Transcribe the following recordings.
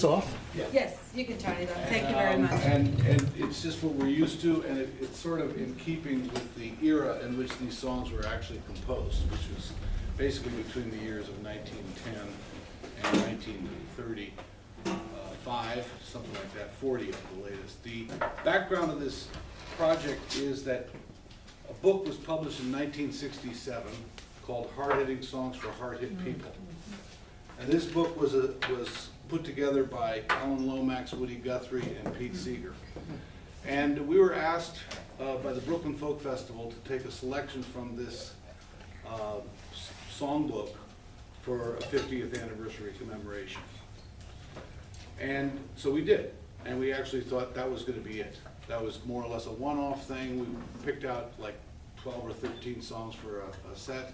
It's off. Yeah. Yes, you can turn it on. Thank you And, very much. And it's just what we're used to, and it's sort of in keeping with the era in which these songs were actually composed, which was basically between the years of 1910 and 1935, something like that, 40 at the latest. The background of this project is that a book was published in 1967 called Hard-Hitting Songs for Hard-Hit People. And this book was put together by Alan Lomax, Woody Guthrie, and Pete Seeger. And we were asked by the Brooklyn Folk Festival to take a selection from this songbook for a 50th anniversary commemoration. And so we did, and we actually thought that was going to be it. That was more or less a one-off thing. We picked out like 12 or 13 songs for a set,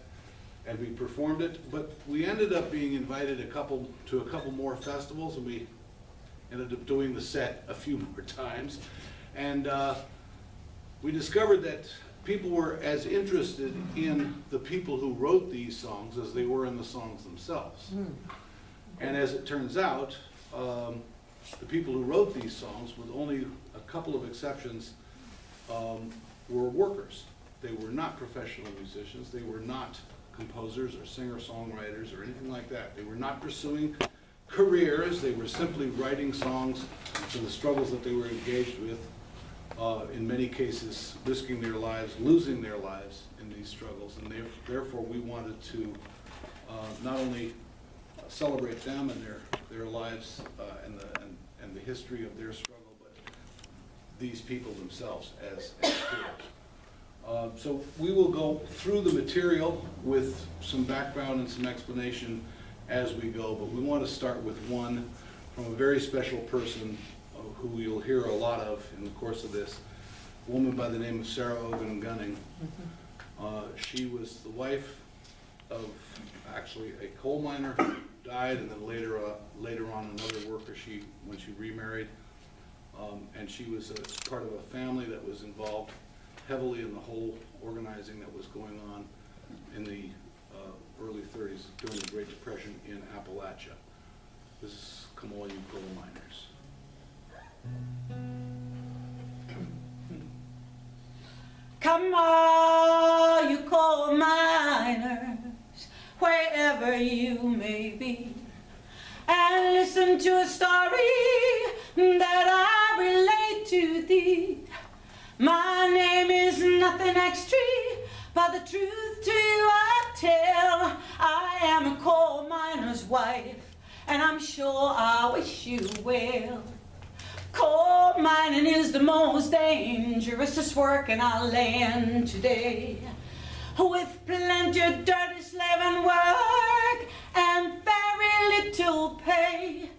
and we performed it. But we ended up being invited to a couple more festivals, and we ended up doing the set a few more times. And we discovered that people were as interested in the people who wrote these songs as they were in the songs themselves. And as it turns out, the people who wrote these songs, with only a couple of exceptions, were workers. They were not professional musicians. They were not composers or singer-songwriters or anything like that. They were not pursuing careers. They were simply writing songs for the struggles that they were engaged with, in many cases risking their lives, losing their lives in these struggles. And therefore we wanted to not only celebrate them and their lives and the history of their struggle, but these people themselves as heroes. So we will go through the material with some background and some explanation as we go, but we want to start with one from a very special person who you'll hear a lot of in the course of this, a woman by the name of Sarah Ogan Gunning. She was the wife of actually a coal miner who died, and then later on another worker when she remarried, and she was a part of a family that was involved heavily in the whole organizing that was going on in the early 30s during the Great Depression in Appalachia. This is Come All You Coal Miners. Come all you coal miners, wherever you may be, and listen to a story that I relate to thee. My name is nothing extra, but the truth to you I tell. I am a coal miner's wife, and I'm sure I wish you well. Coal mining is the most dangerous work in our land today, with plenty of dirty slaving work and very little pay.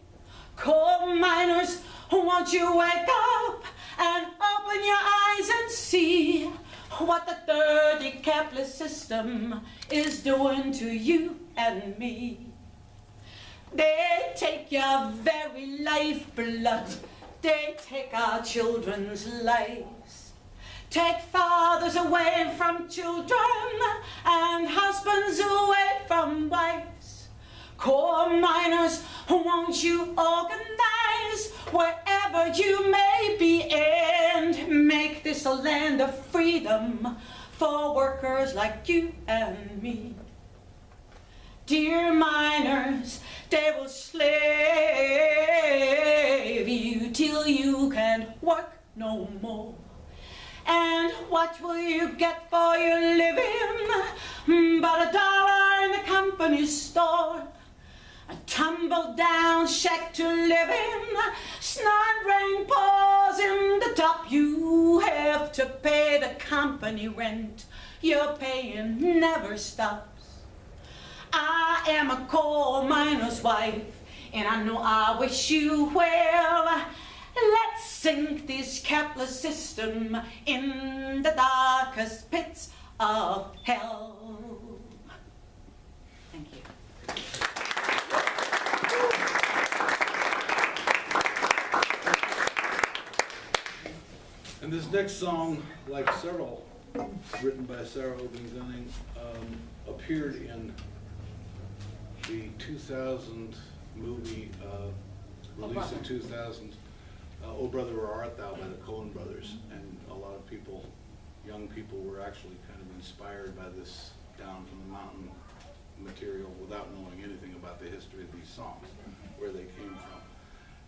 Coal miners, won't you wake up and open your eyes and see what the dirty capitalist system is doing to you and me. They take your very lifeblood. They take our children's lives, take fathers away from children and husbands away from wives. Coal miners, won't you organize wherever you may be and make this a land of freedom for workers like you and me. Dear miners, they will slave you till you can't work no more. And what will you get for your living but $1 in the company store? A tumble-down shack to live in, snot rain pours in the top. You have to pay the company rent. Your paying never stops. I am a coal miner's wife, and I know I wish you well. Let's sink this capitalist system in the darkest pits of hell. Thank you. And this next song, like several written by Sarah Ogan Gunning, appeared in the 2000 movie released in 2000, Oh Brother Where Art Thou by the Coen brothers, and a lot of people, young people, were actually kind of inspired by this down from the mountain material without knowing anything about the history of these songs, where they came from.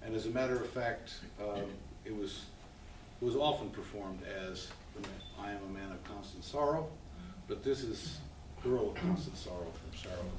And as a matter of fact, it was often performed as I Am a Man of Constant Sorrow, but this is Girl of Constant Sorrow from Sarah Ogan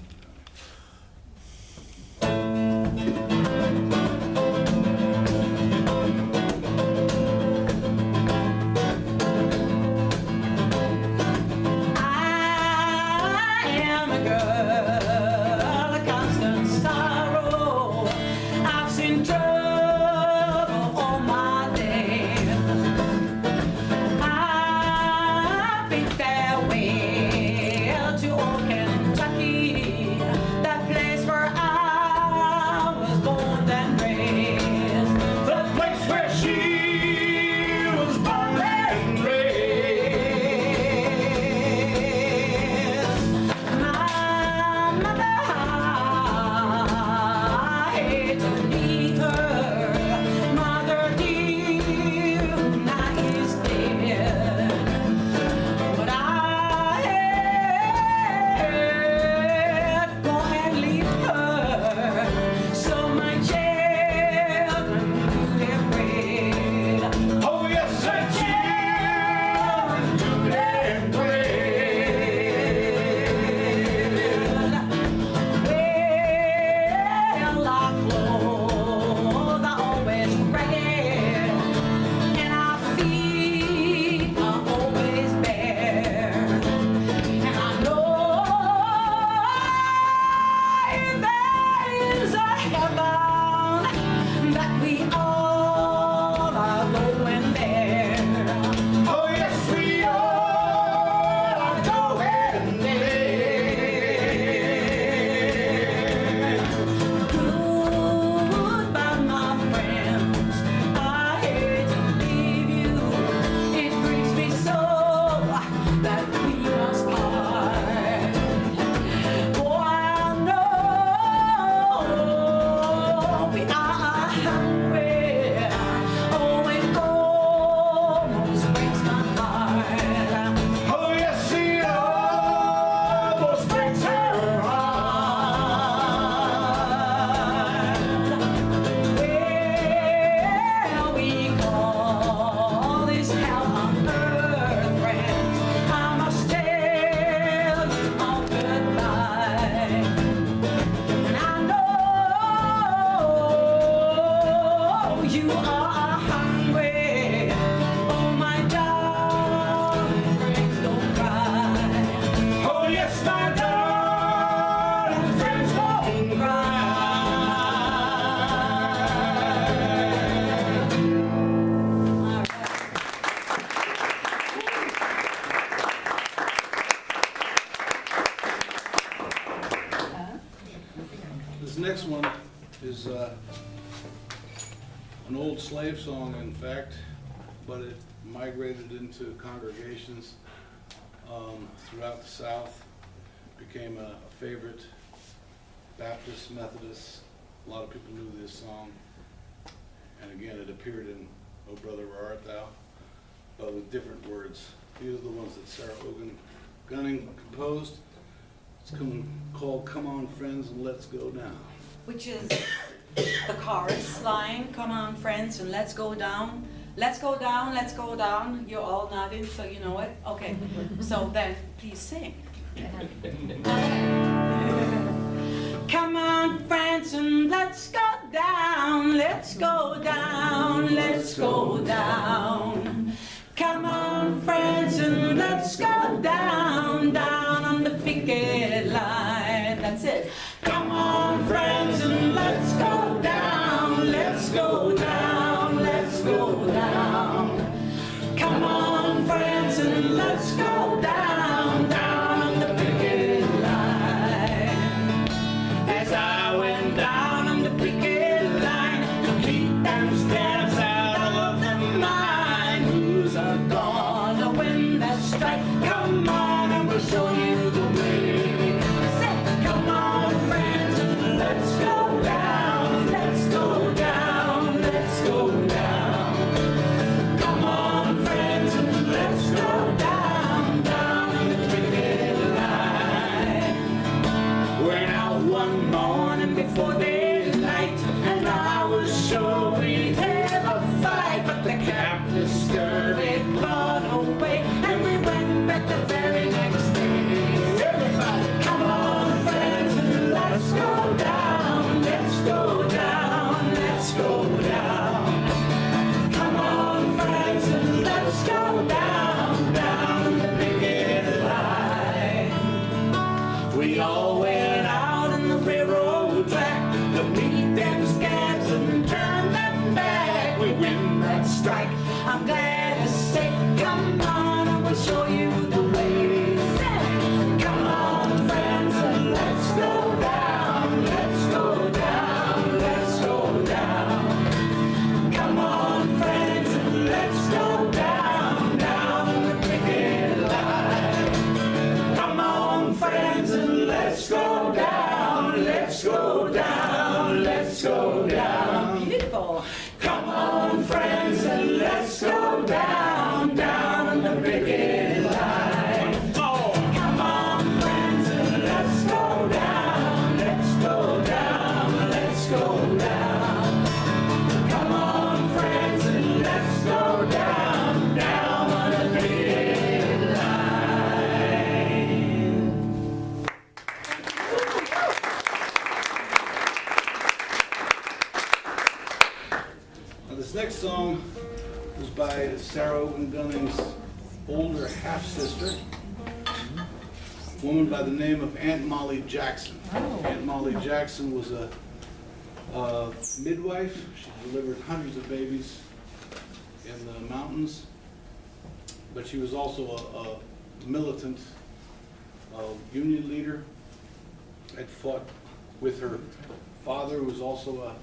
next one is an old slave song, in fact, but it migrated into congregations throughout the South, became a favorite Baptist, Methodist. A lot of people knew this song. And again, it appeared in Oh Brother Where Art Thou, but with different words. These are the ones that Sarah Ogan Gunning composed. It's called Come On Friends and Let's Go Down. Which is the chorus line, come on friends and let's go down. Let's go down, let's go down. You're all nodding, so you know it? Okay, so then please sing. Come on friends and let's go down, let's go down, let's go down. Come on friends and let's go down, down on the picket line. That's it. Come on friends and let's go down, let's go down, let's go down. Come on friends and let's go down, down on the picket line. As I went down on the picket line to keep them stabs out of the mine. Who's gonna win that strike? Come on and we'll show you the way. Say, come on friends and let's go down, let's go down. let's go down. Come on, friends, and let's go down, down the picket line. We all went out in the railroad track to meet them scabs and turn them back. We win that strike, I'm glad to say. Come on, I will show you the way. Come on, friends, and let's go down, let's go down, let's go down. Come on, friends, and let's go down, down the picket line. Come on, friends, and let's go down, let's go down, let's go down. Beautiful. Come on, friends, and let's go down, down the picket line. Come on, friends, and let's go down, let's go down, let's go down. Come on, friends, and let's go down, down the picket line. Now, this next song was by Sarah Ogan Gunning's older half-sister, a woman by the name of Aunt Molly Jackson. Aunt Molly Jackson was a midwife. She delivered hundreds of babies in the mountains, but she was also a militant union leader. Had fought with her father, who was also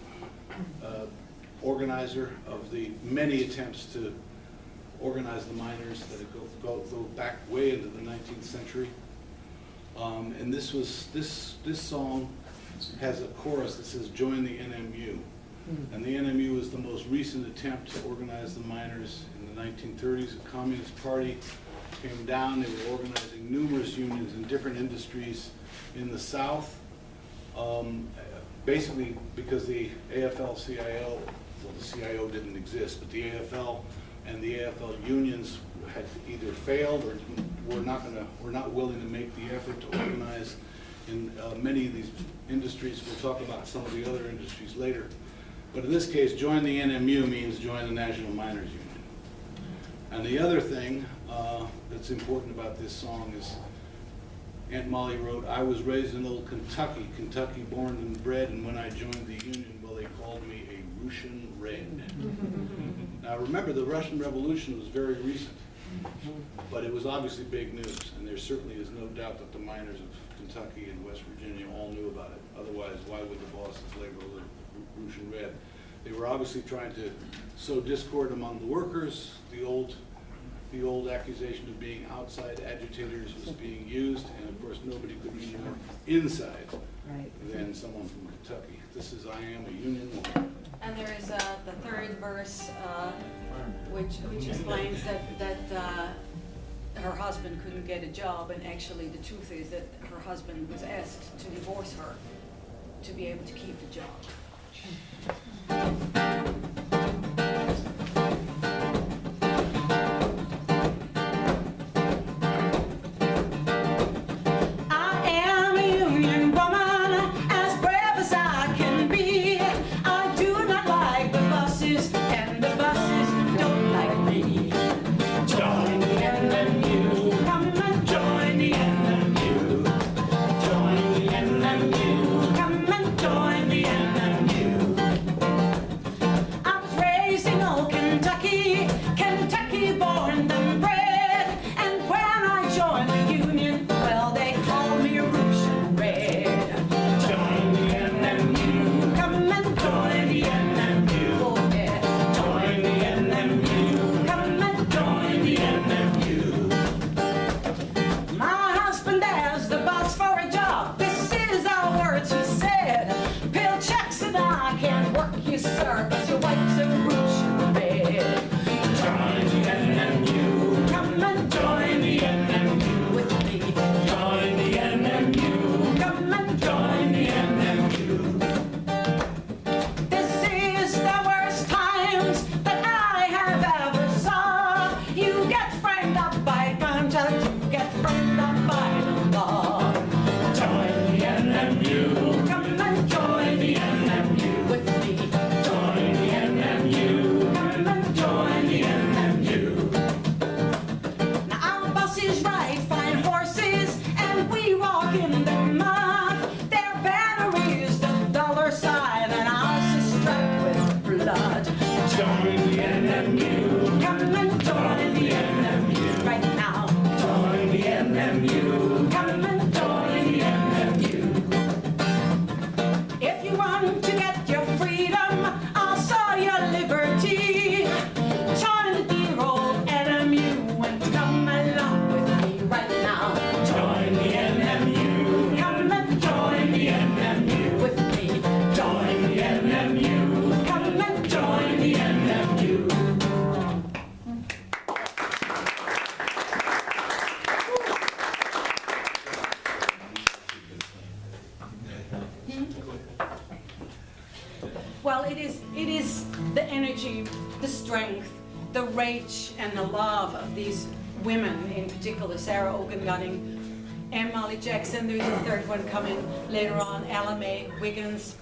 a organizer of the many attempts to organize the miners that go back way into the 19th century. And this song has a chorus that says, "Join the NMU." And the NMU was the most recent attempt to organize the miners in the 1930s. The Communist Party came down. They were organizing numerous unions in different industries in the South. Basically because the AFL-CIO, well, the CIO didn't exist, but the AFL and the AFL unions had either failed or were not willing to make the effort to organize in many of these industries. We'll talk about some of the other industries later. But in this case, join the NMU means join the National Miners Union. And the other thing that's important about this song is Aunt Molly wrote, "I was raised in old Kentucky, Kentucky born and bred, and when I joined the Union, well, they called me a Russian Red." Now remember, the Russian Revolution was very recent, but it was obviously big news, and there certainly is no doubt that the miners of Kentucky and West Virginia all knew about it. Otherwise, why would the bosses label it Russian Red? They were obviously trying to sow discord among the workers. The old accusation of being outside agitators was being used, and of course nobody could be more inside than someone from Kentucky. This is "I Am a Union Woman." And there is the third verse, which explains that her husband couldn't get a job, and actually the truth is that her husband was asked to divorce her to be able to keep the job. NMU. Come and join the NMU right now. Join the NMU. Come and join the NMU. If you want to get your freedom, also your liberty, join the dear old NMU and come along with me right now. Join the NMU. Come and join the NMU with me. Join the NMU. Come and join the NMU. Well, it is the energy, the strength, the rage, and the love of these women, in particular Sarah Ogan Gunning and Molly Jackson. There's a third one coming later on, Ella May Wiggins,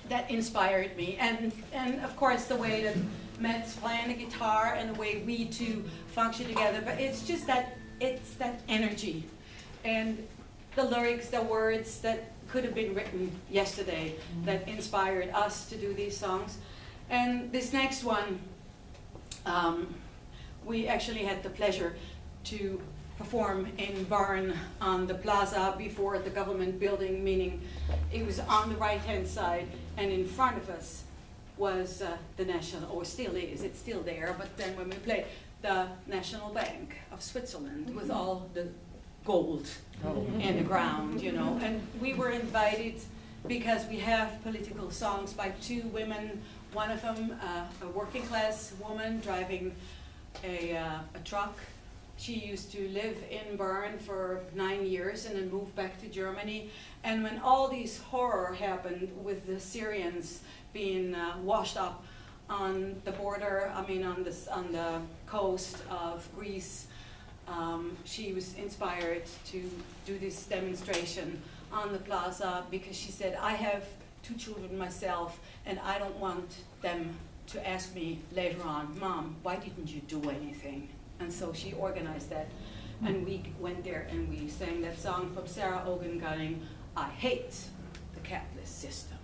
that inspired me. And of course the way that Matt's playing the guitar and the way we two function together. But it's just that, it's that energy. And the lyrics, the words that could have been written yesterday that inspired us to do these songs. And this next one, we actually had the pleasure to perform in Bern on the plaza before the government building, meaning it was on the right-hand side, and in front of us was the National, or still is, it's still there, but then when we played, the National Bank of Switzerland with all the gold in the ground, you know. And we were invited because we have political songs by two women, one of them a working class woman driving a truck. She used to live in Bern for 9 years and then moved back to Germany. And when all these horror happened with the Syrians being washed up on the border, I mean on the coast of Greece, she was inspired to do this demonstration on the plaza because she said, I have 2 children myself and I don't want them to ask me later on, Mom, why didn't you do anything? And so she organized that, and we went there and we sang that song from Sarah Ogan Gunning, I hate the capitalist system.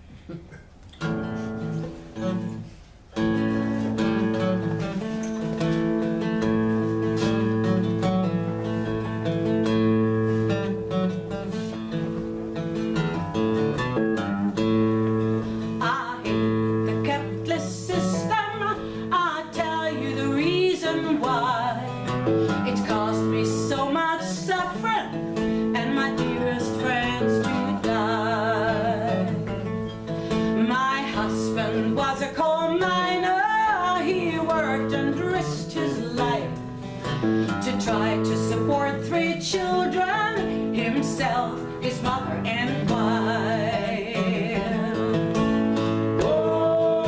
Tried to support 3 children, himself, his mother, and wife. Oh,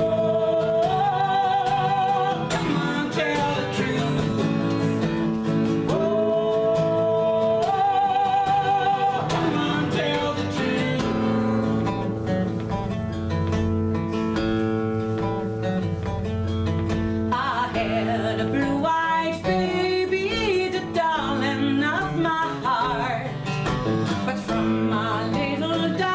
come on, tell the truth. Oh, come on, tell the truth. I had a blue-eyed baby, darling of my heart, but from my little darling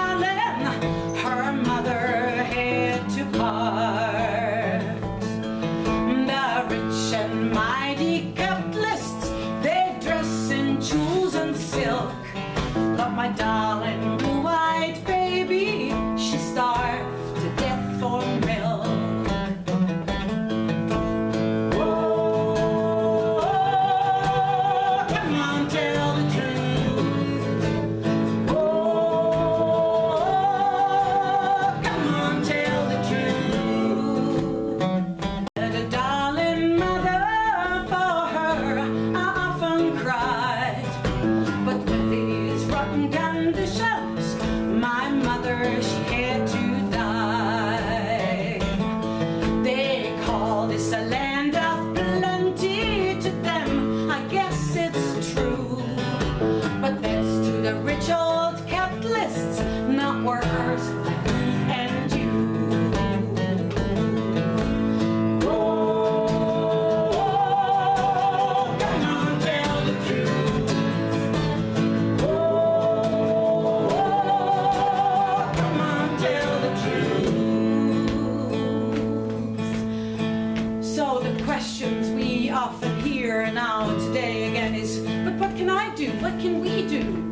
questions we often hear now today again is, but what can I do? What can we do?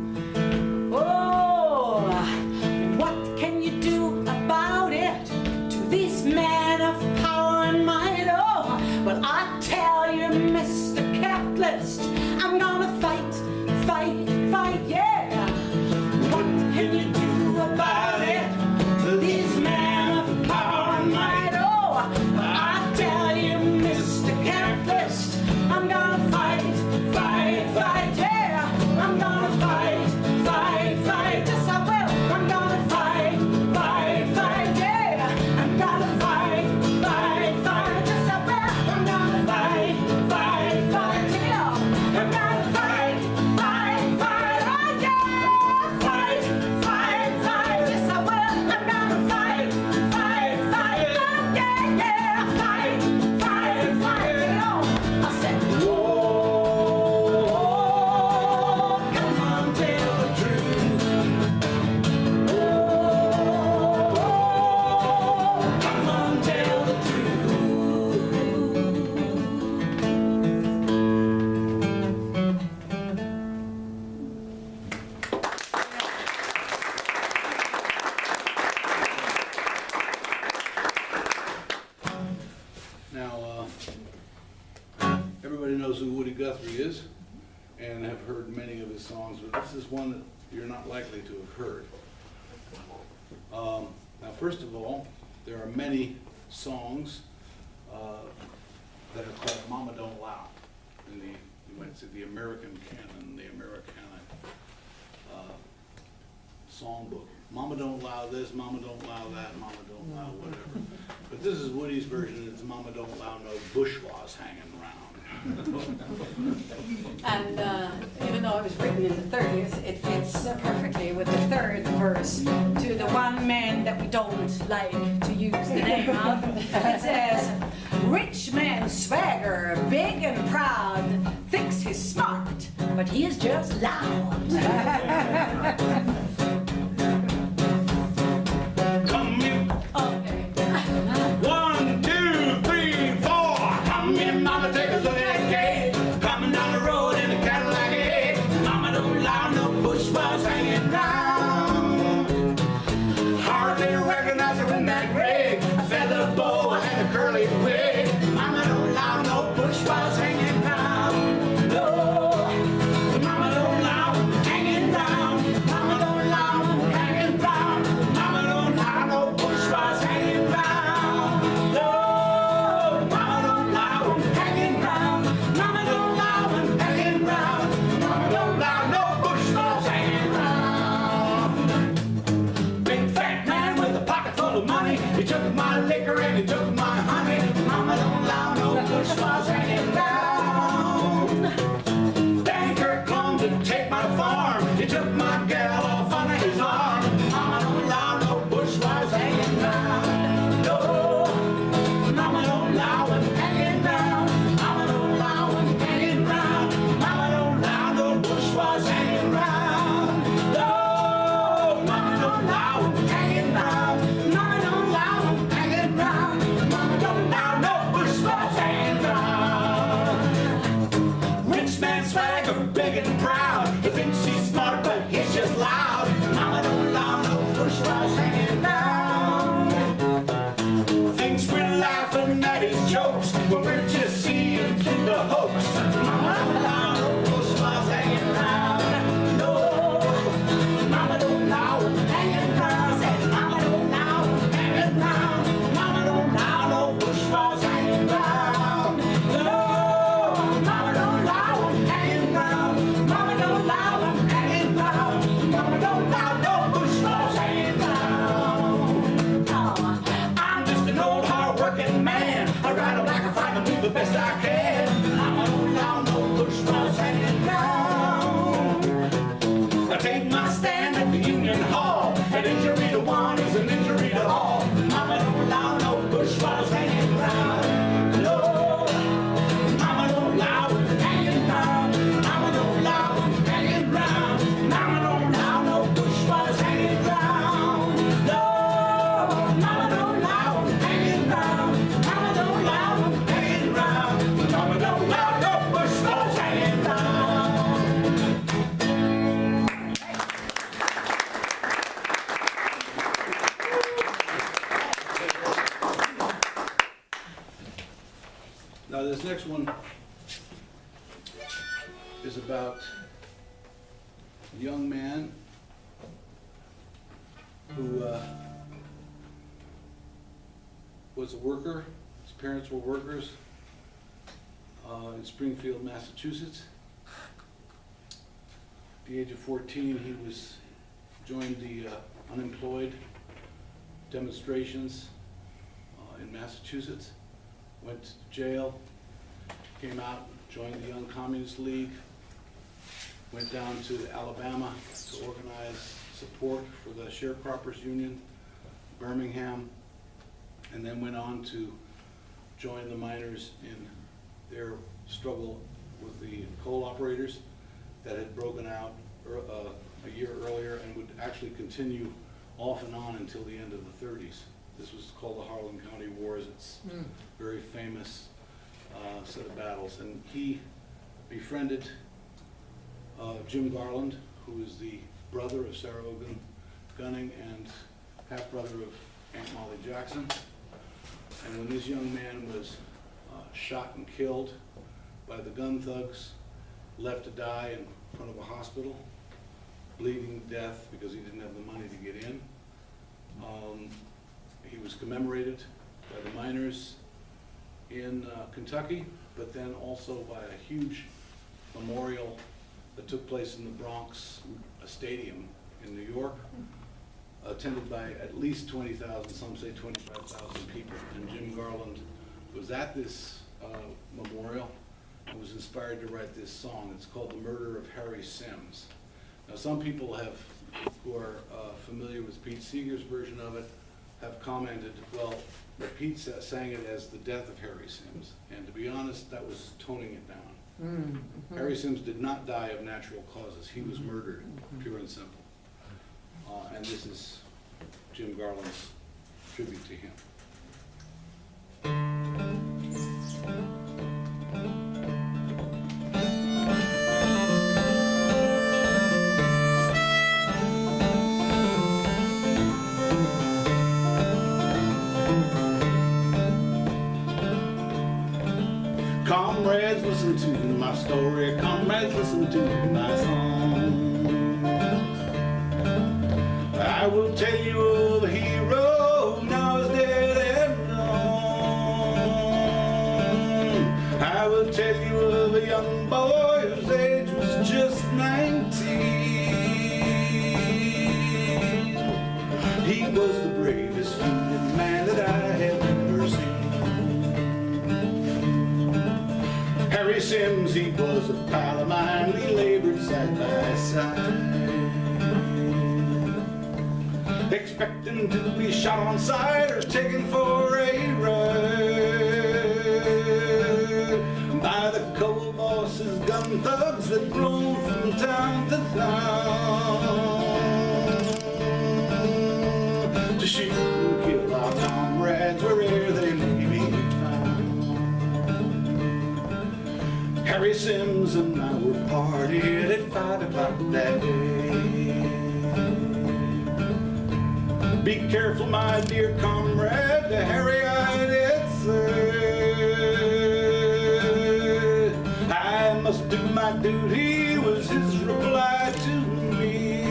Oh, what can you do about it to these men of power and might? Oh, well, I tell you, Mr. Capitalist, I'm gonna fight, fight, fight, yeah. What can you do about it to these men of power and might? Oh, I tell you, Mr. Capitalist, I'm gonna fight, fight, fight, yeah. I'm gonna fight, fight, fight, yes I will. I'm gonna fight, fight, fight, yeah. I'm gonna fight, fight, fight, yes I will. I'm gonna fight, fight, fight, yeah. I'm gonna fight, fight, fight, oh yeah. Fight, fight, fight, yes I will. I'm gonna fight, fight, fight, oh yeah, yeah. Fight, fight, fight, you know. I said, whoa, come on, tell the truth. Whoa, come on, tell the truth. Now, everybody knows who Woody Guthrie is and have heard many of his songs, but this is one that you're not likely to have heard. Now, first of all, there are many songs that are called Mama Don't Lie in the, you might say, the American canon, the Americana songbook. Mama don't allow this, Mama don't allow that, Mama don't allow whatever. But this is Woody's version. It's Mama don't allow no bourgeois hanging around. And even though it was written in the 30s, it fits perfectly with the third verse to the one man that we don't like to use the name of. It says, rich man swagger, big and proud, thinks he's smart, but he is just loud. Come in. Okay. 1, 2, 3, 4. Come in, Mama, take a look at that cake. Coming down the road in a Cadillac. Mama don't allow no bourgeois hanging down. Hardly recognize her in that rig, a feather bow and a curly wig. Mama don't allow no bourgeois hanging down. No, Mama don't allow hanging down. Mama don't allow hanging down. Mama don't allow no bourgeois hanging down. No, Mama don't allow hanging down. Mama don't allow hanging down. Mama don't allow no bourgeois hanging down. Big fat man with a pocket full of money. He took my liquor and he took my honey. Mama don't allow no bourgeois hanging down. Banker come to take my farm. He took my gal off under his arm. Mama don't allow no bourgeois hanging down. No, Mama don't allow him hanging down. Mama don't allow him hanging down. Mama don't allow no bourgeois hanging down. No, Mama don't allow him hanging down. Mama don't allow him hanging down. Mama don't allow no bourgeois hanging down. Rich man swagger, big and proud. He thinks he's smart, but he's just loud. Mama don't allow no bourgeois hanging down. Thinks we're laughing at his jokes when we're just seeing through the hoax. Mama don't allow no bourgeois hanging down. No, Mama don't allow hanging down. Says Mama don't allow hanging down. Mama don't allow no bourgeois hanging down. No, Mama don't allow hanging down. Mama don't allow hanging down. Mama don't allow no bourgeois hanging down. I'm just an old hard-working man. I ride a black and fight and move the Now, this next one is about a young man who was a worker. His parents were workers in Springfield, Massachusetts. At the age of 14, he joined the unemployed demonstrations in Massachusetts, went to jail, came out, joined the Young Communist League, went down to Alabama to organize support for the Sharecroppers Union, Birmingham, and then went on to join the miners in their struggle with the coal operators that had broken out a year earlier and would actually continue off and on until the end of the 30s. This was called the Harlan County Wars. It's a very famous set of battles. And he befriended Jim Garland, who is the brother of Sarah Ogan Gunning and half-brother of Aunt Molly Jackson. And when this young man was shot and killed by the gun thugs, left to die in front of a hospital, bleeding to death because he didn't have the money to get in. He was commemorated by the miners in Kentucky, but then also by a huge memorial that took place in the Bronx, a stadium in New York, attended by at least 20,000, some say 25,000 people. And Jim Garland was at this memorial and was inspired to write this song. It's called The Murder of Harry Sims. Now, some people who are familiar with Pete Seeger's version of it have commented, well, that Pete sang it as the death of Harry Sims. And to be honest, that was toning it down. Harry Sims did not die of natural causes. He was murdered, pure and simple. And this is Jim Garland's tribute to him. Comrades, listen to my story. Comrades, listen to my song. I will tell you of a hero now is dead and gone. I will tell you of a young boy whose age was just 19. He was the bravest Union man that I have ever seen. Harry Sims, he was a pal of mine. We labored side by side, expecting to be shot on sight or taken for a ride by the coal bosses, gun thugs that roam from town to town to shoot and kill our comrades wherever they may be found. Harry Sims and I were partying at 5 o'clock that day. Be careful, my dear comrade, to Harry I did say. I must do my duty, was his reply to me.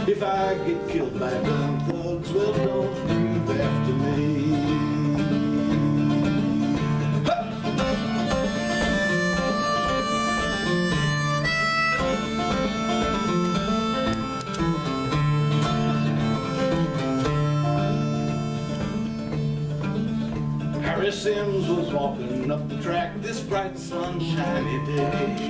If I get killed by gun thugs, well, don't grieve after me. Harry Sims was walking up the track this bright sunshiny day.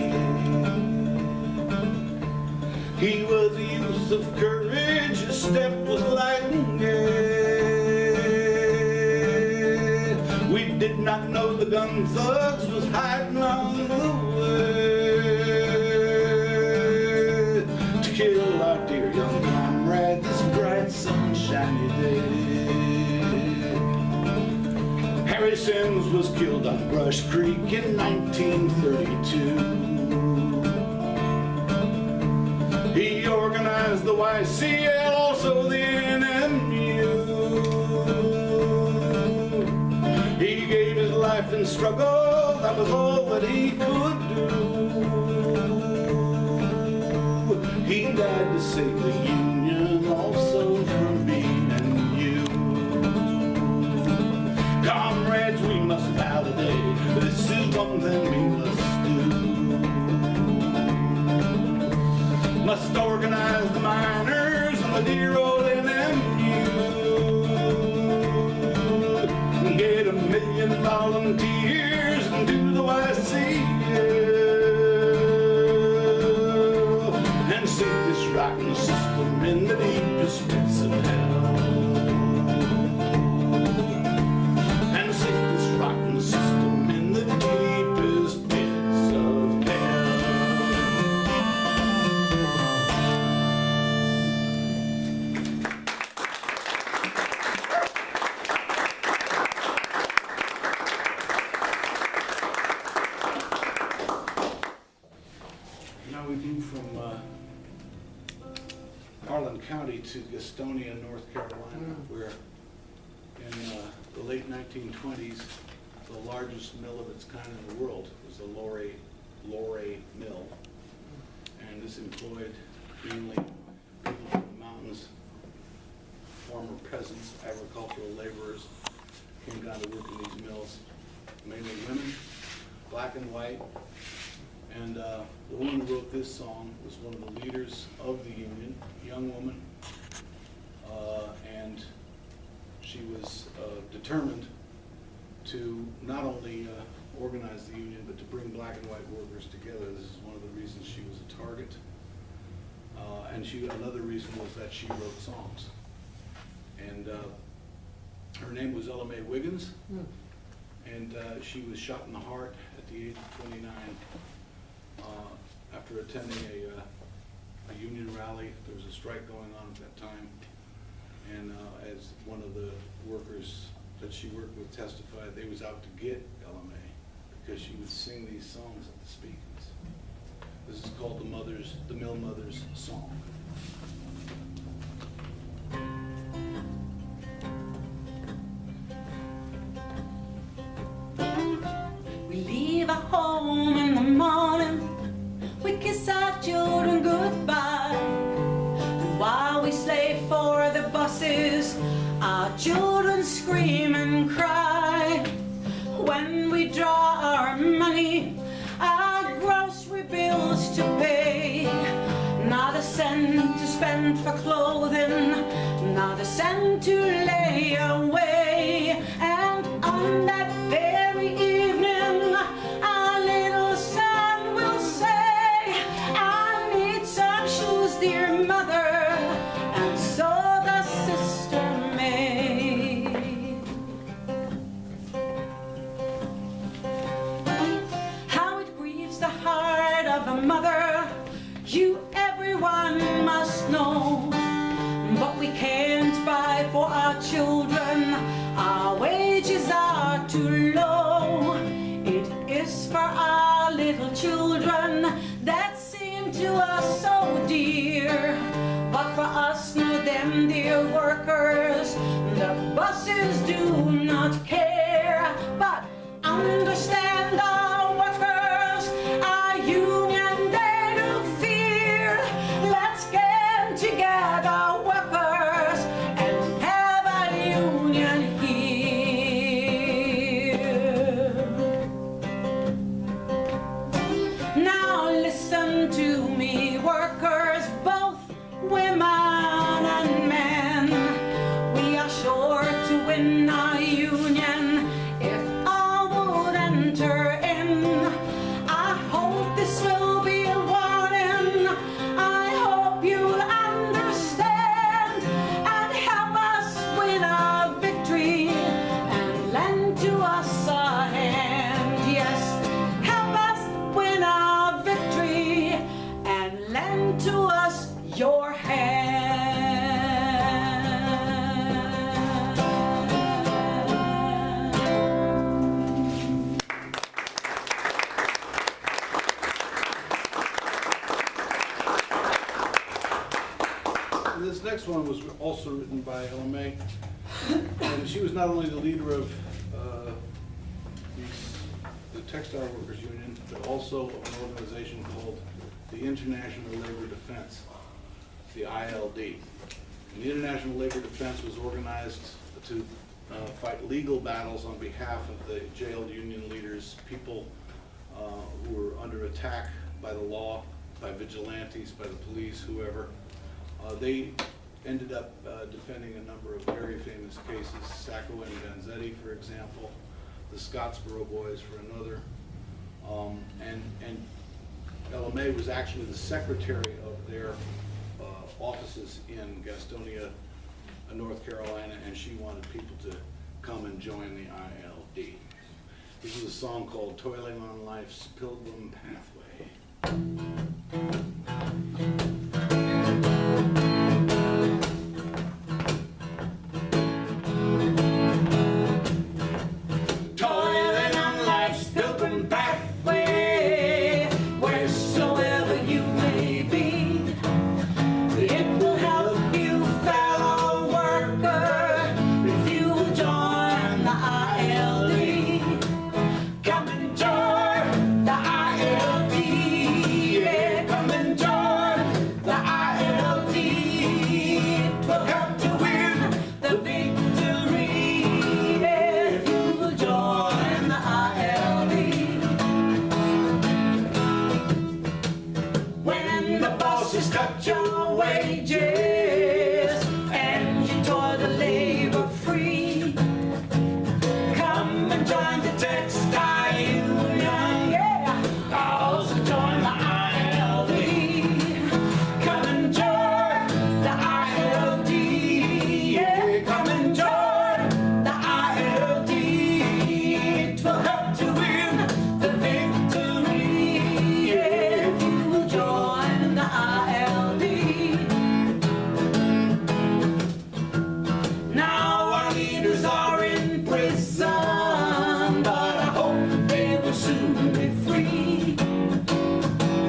He was a youth of courage, his step was light and gay. We did not know the gun thugs was hiding on the way to kill our dear young comrade this bright sunshiny day. Harry Sims was killed on Brush Creek in 1932. He organized the YCL, also the NMU. He life and struggle, that was all that he could do. He died to save the Union, also for me and you. Comrades, we must validate, this is one thing we must do. Must organize the miners and the dear old NMU. Get 1 million volunteers and do the YCL and sink this rotten system in the deepest pits of hell. And sink this rotten system in the deepest pits of hell. Now we move from Harlan County to Gastonia, North Carolina, where in the late 1920s, the largest mill of its kind in the world was the Lorry Mill. And this employed mainly people from the mountains, former peasants, agricultural laborers, came down to work in these mills, mainly women, black and white. And the woman who wrote this song was one of the leaders of the Union, a young woman, and she was determined to not only organize the Union, but to bring black and white workers together. This is one of the reasons she was a target. And another reason was that she wrote songs. And her name was Ella May Wiggins, and she was shot in the heart at the age of 29. After attending a union rally. There was a strike going on at that time, and as one of the workers that she worked with testified, they was out to get Ella May because she would sing these songs at the speakings. This is called the Mill Mother's Song. We leave our home in the morning, we kiss our children goodbye, and while we slave for the buses, our children scream and cry. When we draw our money, our grocery bills to pay, not a cent to spend for clothing, not a cent to lay away. And on that very evening, our little son will say, I need some shoes, dear mother, and so the sister made. How it grieves the heart of a mother, you everyone must know, but we can't buy for our children, our wages are too low. It is for our little children that seem to us so dear, but for us, no, them dear workers, the buses do not care. But understand our workers, our union they do fear. Let's get together, workers, and have a union here. Now listen to me, workers, both women and men. We are sure to win our union if all would enter in. I hope this will be a warning. I hope you'll understand and help us win our victory and lend to us a hand. Yes, help us win our victory and lend to us your hand. And this next one was also written by Ella May, and she was not only the leader of these Textile Workers Union, but also of an organization called the International Labor Defense, the ILD. And the International Labor Defense was organized to fight legal battles on behalf of the jailed union leaders, people who were under attack by the law, by vigilantes, by the police, whoever. They ended up defending a number of very famous cases, Sacco and Vanzetti, for example, the Scottsboro Boys for another, and Ella May was actually the secretary of their offices in Gastonia, North Carolina, and she wanted people to come and join the ILD. This is a song called Toiling on Life's Pilgrim Pathway. Toiling on life's pilgrim pathway, wheresoever you may be, it will help you, fellow worker, if you will join the ILD. Come and join the ILD, yeah, come and join the ILD. It will help to win the victory, yeah, if you will join the ILD. When the bosses cut your wages and you tore the labor free, come and join the textile union, yeah, also join the ILD. Come and join the ILD, yeah, come and join the ILD. It will help to win the victory, yeah, if you will join the ILD. Now our leaders are in prison, but I hope they will soon be free.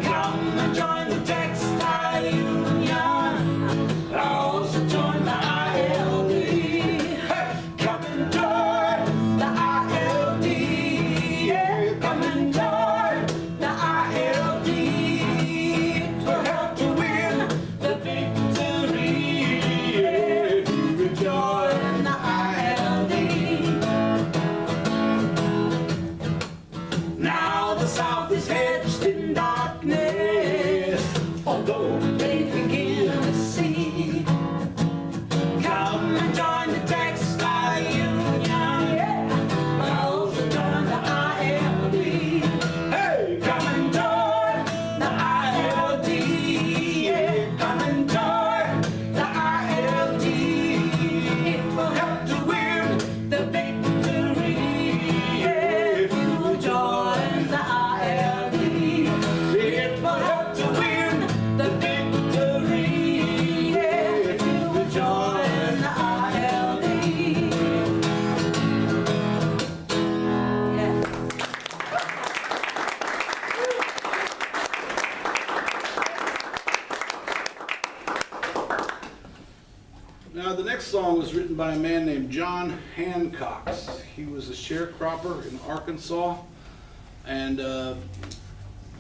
Come and join the textile union, also join the ILD. Hey, come and join the ILD, yeah, come and join the ILD. It will help to win the victory, yeah, if you will join the ILD. Now the South is hedged in darkness, although they begin to see. Come and join the textile union, yeah, also join the ILD. Hey, come and join the ILD, yeah, come and join the ILD. It will help to win the victory, yeah, if you will join the ILD. It will help to win the victory, yeah, if you will join the ILD. Yeah. Now, the next song was written by a man named John Hancock. He was a sharecropper in Arkansas and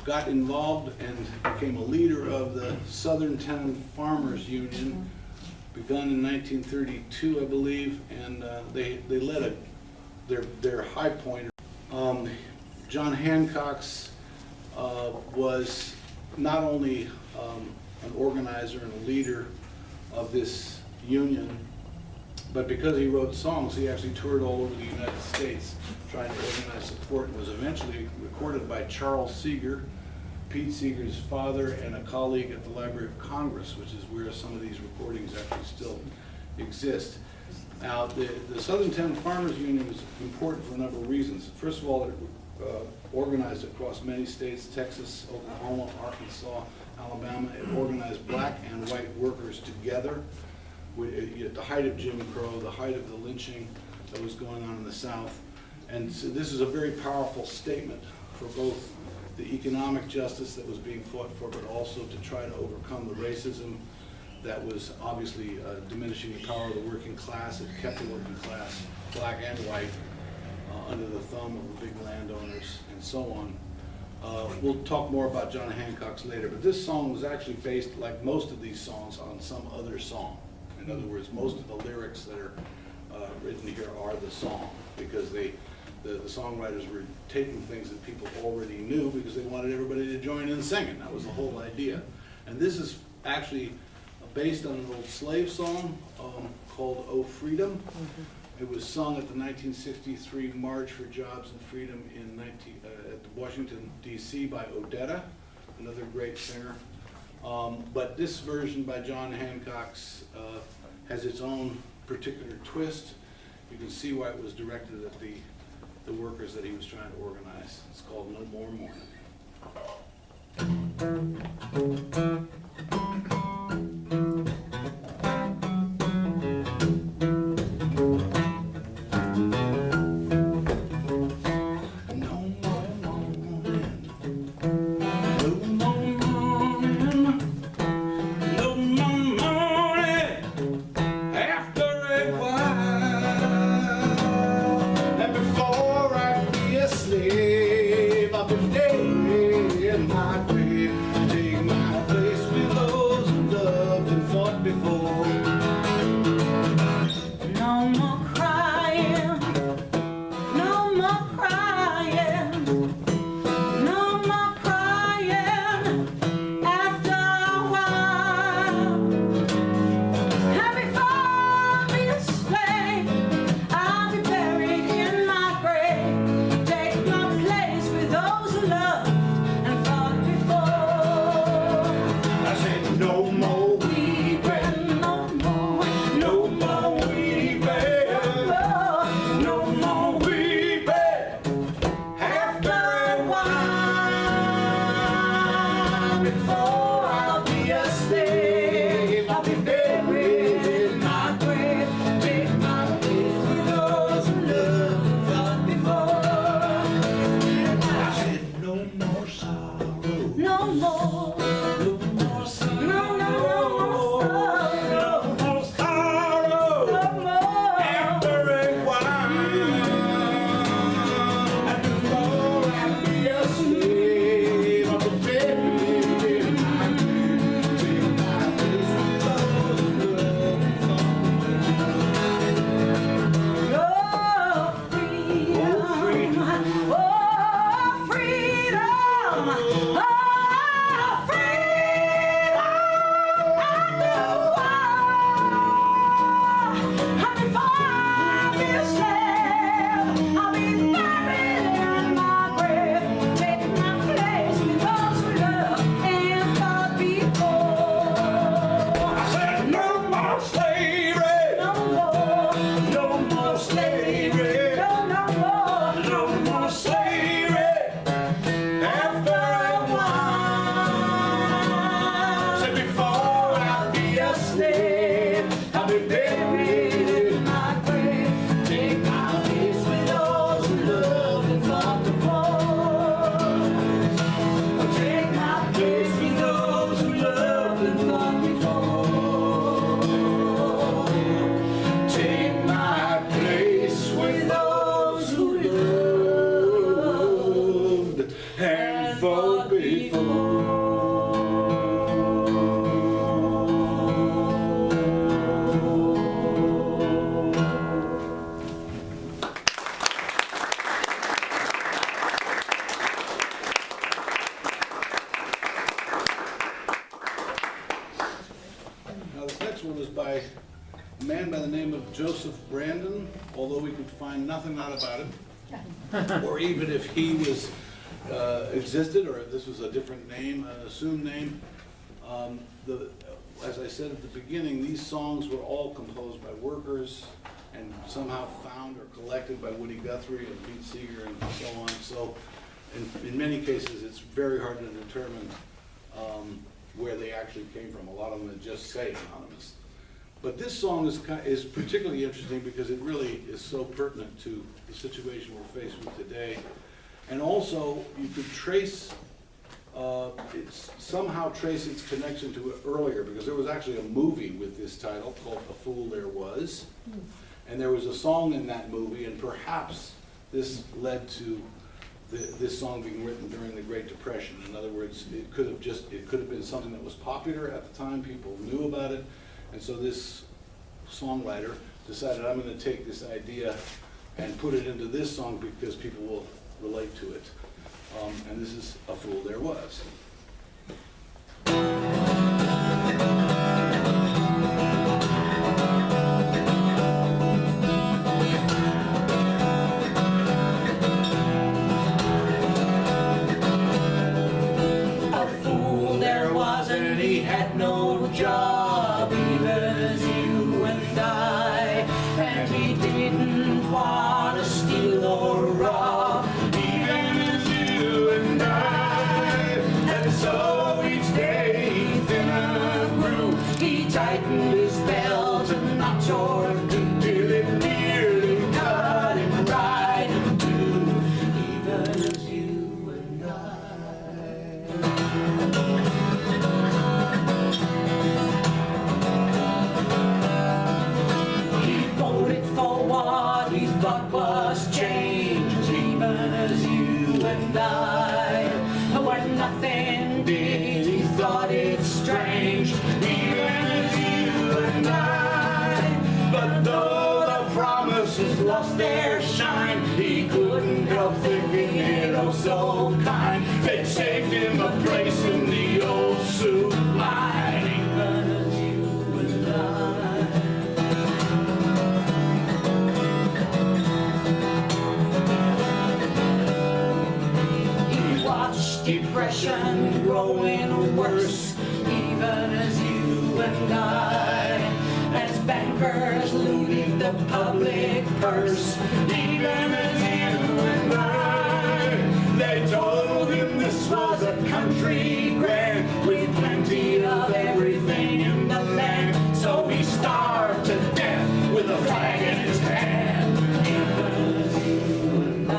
got involved and became a leader of the Southern Tenant Farmers Union, begun in 1932, I believe, and they led their high pointer. John Hancock's was not only an organizer and a leader of this union, but because he wrote songs, he actually toured all over the United States trying to organize support, and was eventually recorded by Charles Seeger, Pete Seeger's father, and a colleague at the Library of Congress, which is where some of these recordings actually still exist. Now, the Southern Tenant Farmers Union was important for a number of reasons. First of all, it organized across many states: Texas, Oklahoma, Arkansas, Alabama. It organized black and white workers together at the height of Jim Crow, the height of the lynching that was going on in the South. And so this is a very powerful statement for both the economic justice that was being fought for, but also to try to overcome the racism that was obviously diminishing the power of the working class. It kept the working class, black and white, under the thumb of the big landowners and so on. We'll talk more about John Hancock's later, but this song was actually based, like most of these songs, on some other song. In other words, most of the lyrics that are written here are the song, because the songwriters were taking things that people already knew because they wanted everybody to join in singing. That was the whole idea. And this is actually based on an old slave song called "Oh Freedom." It was sung at the 1963 March for Jobs and Freedom at Washington, D.C. by Odetta, another great singer. But this version by John Hancock's has its own particular twist. You can see why it was directed at the workers that he was trying to organize. It's called "No More Mourning." By a man by the name of Joseph Brandon, although we could find nothing out about him, or even if he was existed, or if this was a different name, an assumed name. As I said at the beginning, these songs were all composed by workers and somehow found or collected by Woody Guthrie and Pete Seeger and so on. So in many cases, it's very hard to determine where they actually came from. A lot of them just say anonymous. But this song is particularly interesting because it really is so pertinent to the situation we're faced with today. And also, you could somehow trace its connection to it earlier, because there was actually a movie with this title called "A Fool There Was." And there was a song in that movie, and perhaps this led to this song being written during the Great Depression. In other words, it could have been something that was popular at the time, people knew about it, and so this songwriter decided, I'm going to take this idea and put it into this song because people will relate to it. And this is A Fool There Was. Job, even as you and I, and he didn't want to steal or rob, even as you and I, and so each day thinner grew, he tightened his belt and not sure to till it nearly cut him right in two, even as you and I. Thought was change, even as you and I. When nothing did, he thought it strange, even as you and I. But though the promises lost their shine, he couldn't help thinking it oh so kind. They'd saved him a place in the old suit line, even as you and I. Depression growing worse, even as you and I, as bankers looted the public purse, even as you and I. They told him this was a country grand with plenty of everything in the land, so he starved to death with a flag in his hand, even as you and I.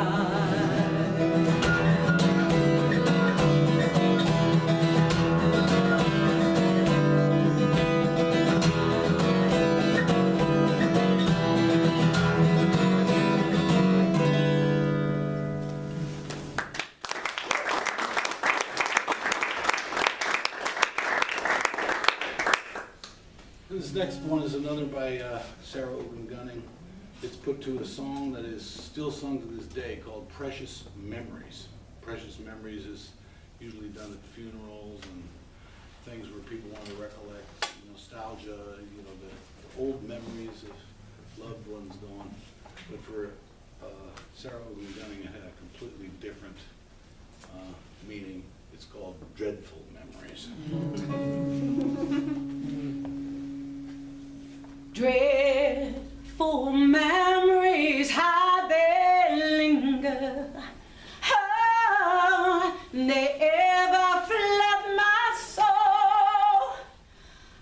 This next one is another by Sarah Ogan Gunning. It's put to a song that is still sung to this day called Precious Memories. Precious Memories is usually done at funerals and things where people want to recollect nostalgia, the old memories of loved ones gone. But for Sarah Ogan Gunning, it had a completely different meaning. It's called Dreadful Memories. Dreadful memories, how they linger, how they ever flood my soul,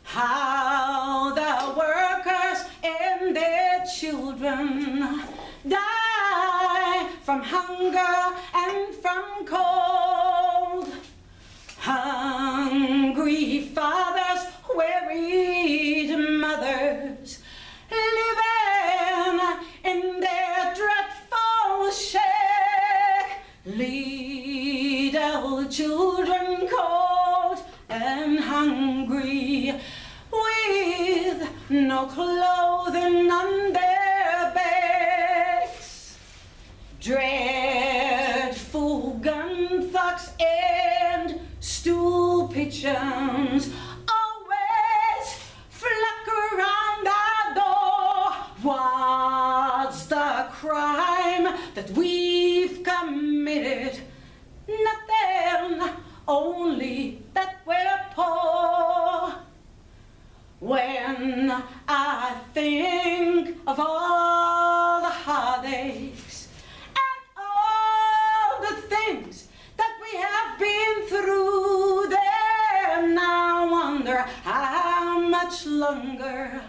how the workers and their children die from hunger and from cold, hungry fathers, wearied mothers, living in their dreadful shack, little children cold and hungry, with no clothing on their backs. Dreadful gun thugs and stool pigeons always flock around our door. What's the crime that we've committed? Nothing, only that we're poor. When I think of all the heartaches and all the things that we have been through, then I wonder how much longer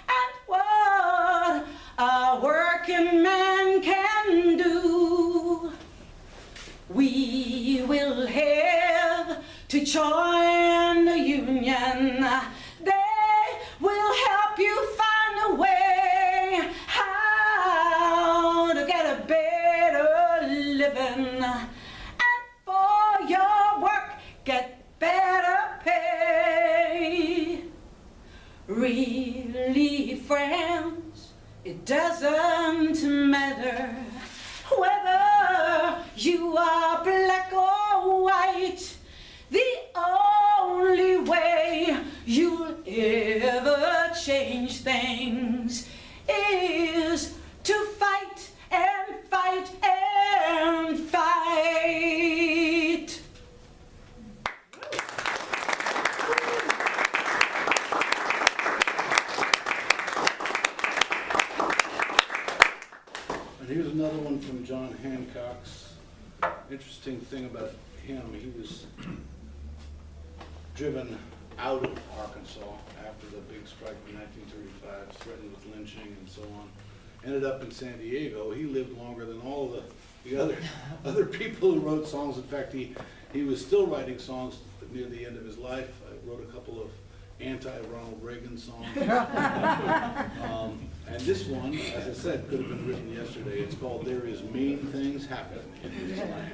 and what a working man can do. We will have to join the union. They will help you find a way how to get a better It doesn't matter whether you are black or white. The only way you'll ever change things is to fight and fight and fight. And here's another one from John Hancock's. Interesting thing about him, he was driven out of Arkansas after the big strike in 1935, threatened with lynching and so on. Ended up in San Diego. He lived longer than all of the other people who wrote songs. In fact, he was still writing songs near the end of his life. I wrote a couple of anti-Ronald Reagan songs. And this one, as I said, could have been written yesterday. It's called There Is Mean Things Happen in This Land.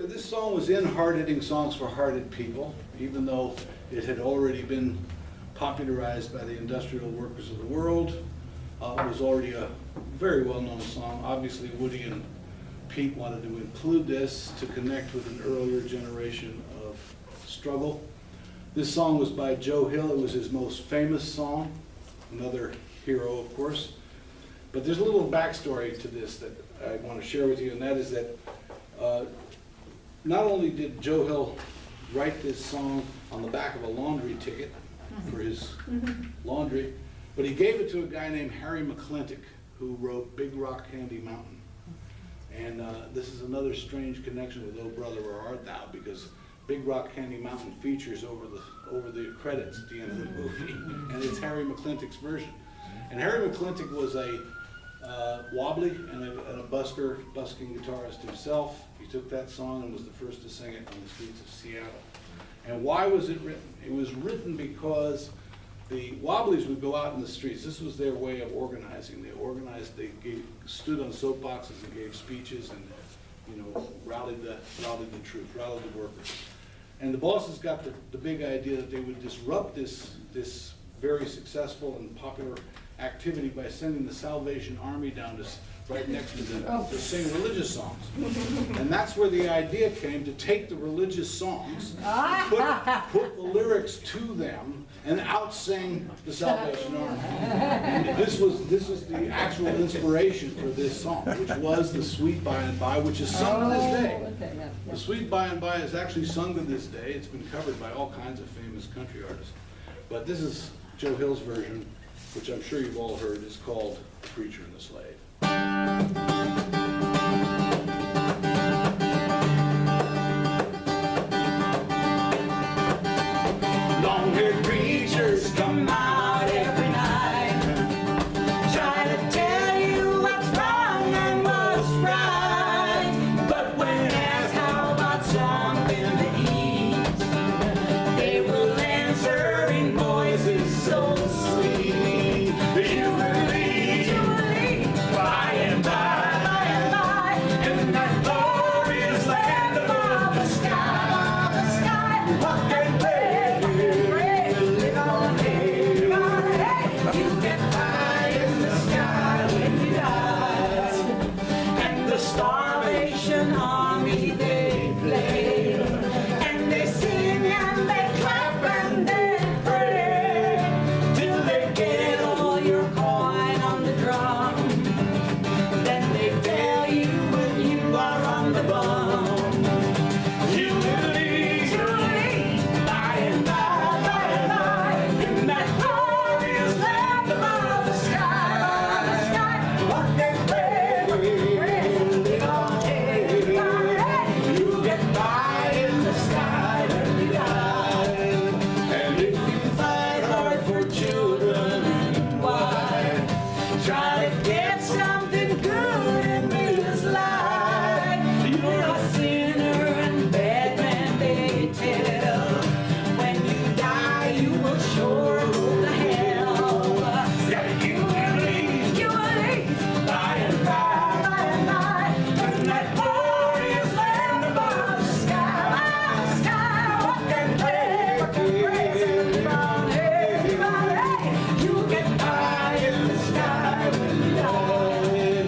This song was in Hard-Hitting Songs for Hard-Hit People, even though it had already been popularized by the industrial workers of the world. It was already a very well-known song. Obviously, Woody and Pete wanted to include this to connect with an earlier generation of struggle. This song was by Joe Hill. It was his most famous song, another hero, of course. But there's a little backstory to this that I want to share with you, and that is that not only did Joe Hill write this song on the back of a laundry ticket for his laundry, but he gave it to a guy named Harry McClintock, who wrote Big Rock Candy Mountain. And this is another strange connection with Oh Brother Where Art Thou, because Big Rock Candy Mountain features over the credits at the end of the movie, and it's Harry McClintock's version. And Harry McClintock was a wobbly and a busking guitarist himself. He took that song and was the first to sing it on the streets of Seattle. And why was it written? It was written because the Wobblies would go out in the streets. This was their way of organizing. They organized. Stood on soapboxes and gave speeches, and rallied the troops, rallied the workers. And the bosses got the big idea that they would disrupt this very successful and popular activity by sending the Salvation Army down to right next to them to sing religious songs. And that's where the idea came, to take the religious songs, put the lyrics to them, and out-sing the Salvation Army. And this was the actual inspiration for this song, which was the Sweet By and By, which is sung to this day. The Sweet By and By is actually sung to this day. It's been covered by all kinds of famous country artists. But this is Joe Hill's version, which I'm sure you've all heard. Is called The Preacher and the Slave. Long-haired preachers come out every night, try to tell you what's wrong and what's right. But when asked how about something to eat, they will answer in voices so sweet. You will lead by and by, in that glorious land above the sky. Walk and play, live on hay. You get high in the sky when you die. And the Starvation Army they play, and they sing and they clap and they pray till they get all your coin on the drum. Then they tell you when you are on the bum. You will lead by and by, in that glorious land above the sky. Walk and pray, live on hay. You get by in the sky when you die. And if you fight hard for children and wife, try to get something good in this life. You're a sinner and bad man, they tell. When you die, you will sure go to hell. Yeah, you will lead by and by, in that glorious land above the sky. Walk and pray, live on hay. You get by in the sky when you die.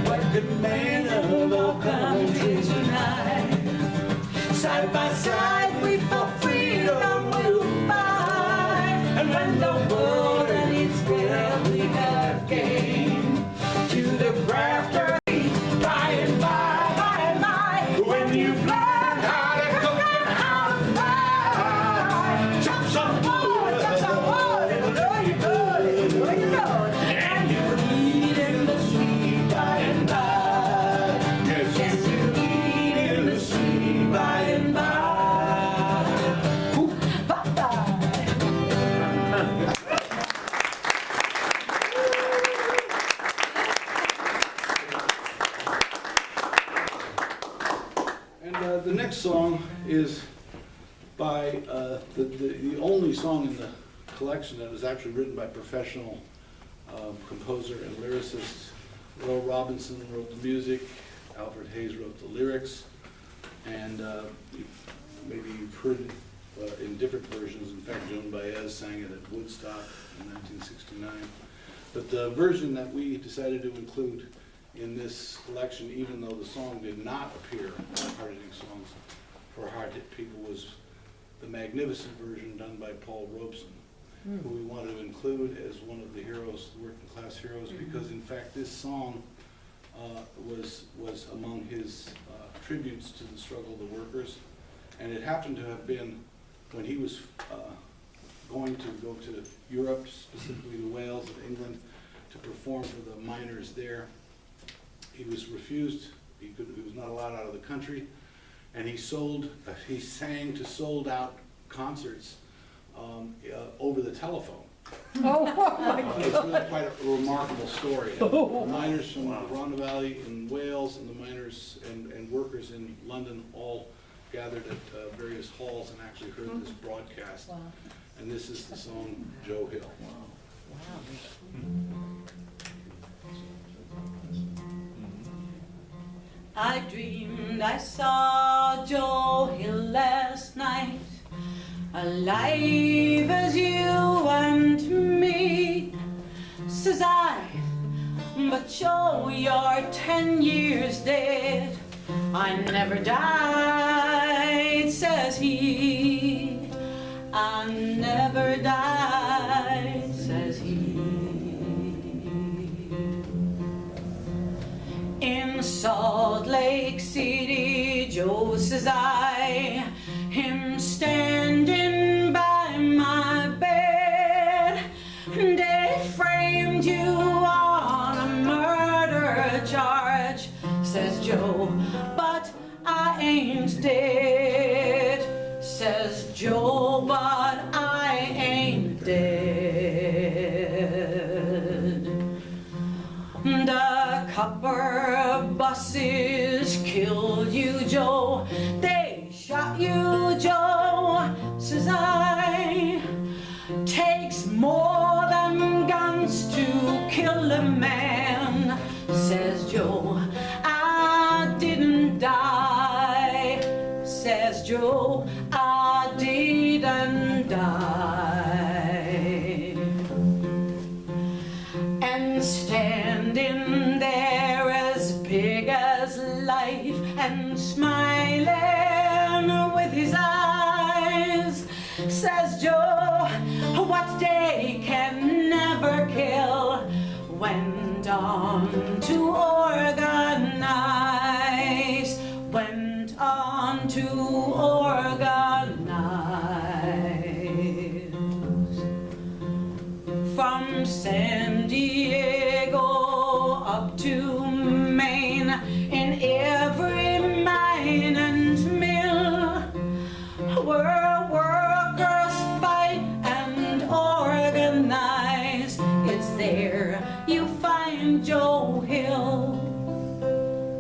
What the men of all countries unite, side by side we for freedom will fight. And when the world and its wealth we have gained, to the grafter by and by, when you've learned how to cook and how to fry, chop some wood, it'll do you good, it'll do you good. And you eat in the sweet by and by. Yes, you eat in the sweet by and by. Ooh, bye-bye. And the next song is by the only song in the collection that was actually written by professional composer and lyricist. Earl Robinson wrote the music, Alfred Hayes wrote the lyrics, and maybe you've heard it in different versions. In fact, Joan Baez sang it at Woodstock in 1969. But the version that we decided to include in this collection, even though the song did not appear on Hard Hitting Songs for Hard Hit People, was the magnificent version done by Paul Robeson, who we wanted to include as one of the heroes, working class heroes, because in fact this song was among his tributes to the struggle of the workers, and it happened to have been when he was going to go to Europe, specifically to Wales and England, to perform for the miners there. He was refused. He was not allowed out of the country, and he sang to sold out concerts over the telephone. Oh my God. It's really quite a remarkable story. The miners from the Rhondda Valley in Wales and the miners and workers in London all gathered at various halls and actually heard this broadcast. Wow. And this is the song Joe Hill. I dreamed I saw Joe Hill last night, alive as you and me. Says I, but Joe, you're 10 years dead. I never died, says he. I never died, says he. In Salt Lake City, Joe, says I, him standing by my bed. They framed you on a murder charge, says Joe, but I ain't dead, says Joe, but I ain't dead. The copper buses killed you, Joe. They shot you, Joe, says I. Takes more than guns to kill a man, says Joe. I didn't die, says Joe. I didn't die. And standing there as big as life and smiling with his eyes, says Joe, what they can never kill went on to organize, went on to organize. From San Diego up to Maine, in every mine and mill, where workers fight and organize, it's there you find Joe Hill.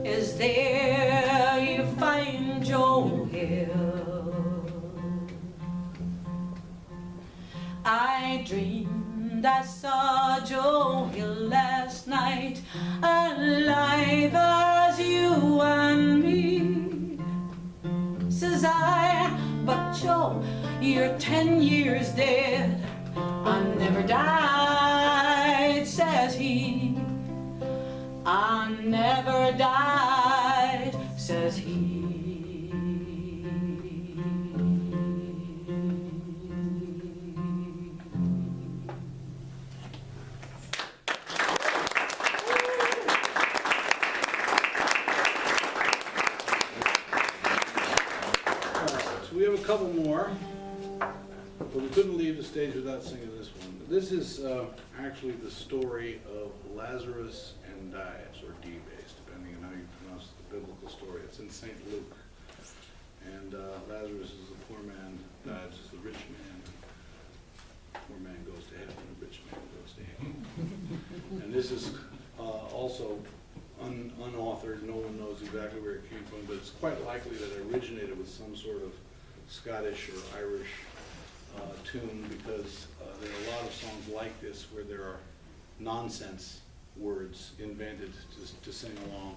Is there you find Joe Hill. I dreamed I saw Joe Hill last night, alive as you and me. Says I, but Joe, you're 10 years dead. I never died, says he. I never died, says he. So we have a couple more, but we couldn't leave the stage without singing this one. This is actually the story of Lazarus and Dives, or Dives, depending on how you pronounce the biblical story. It's in St. Luke. And Lazarus is the poor man, Dives is the rich man. Poor man goes to heaven, the rich man goes to hell. And this is also unauthored. No one knows exactly where it came from, but it's quite likely that it originated with some sort of Scottish or Irish tune, because there are a lot of songs like this where there are nonsense words invented to sing along.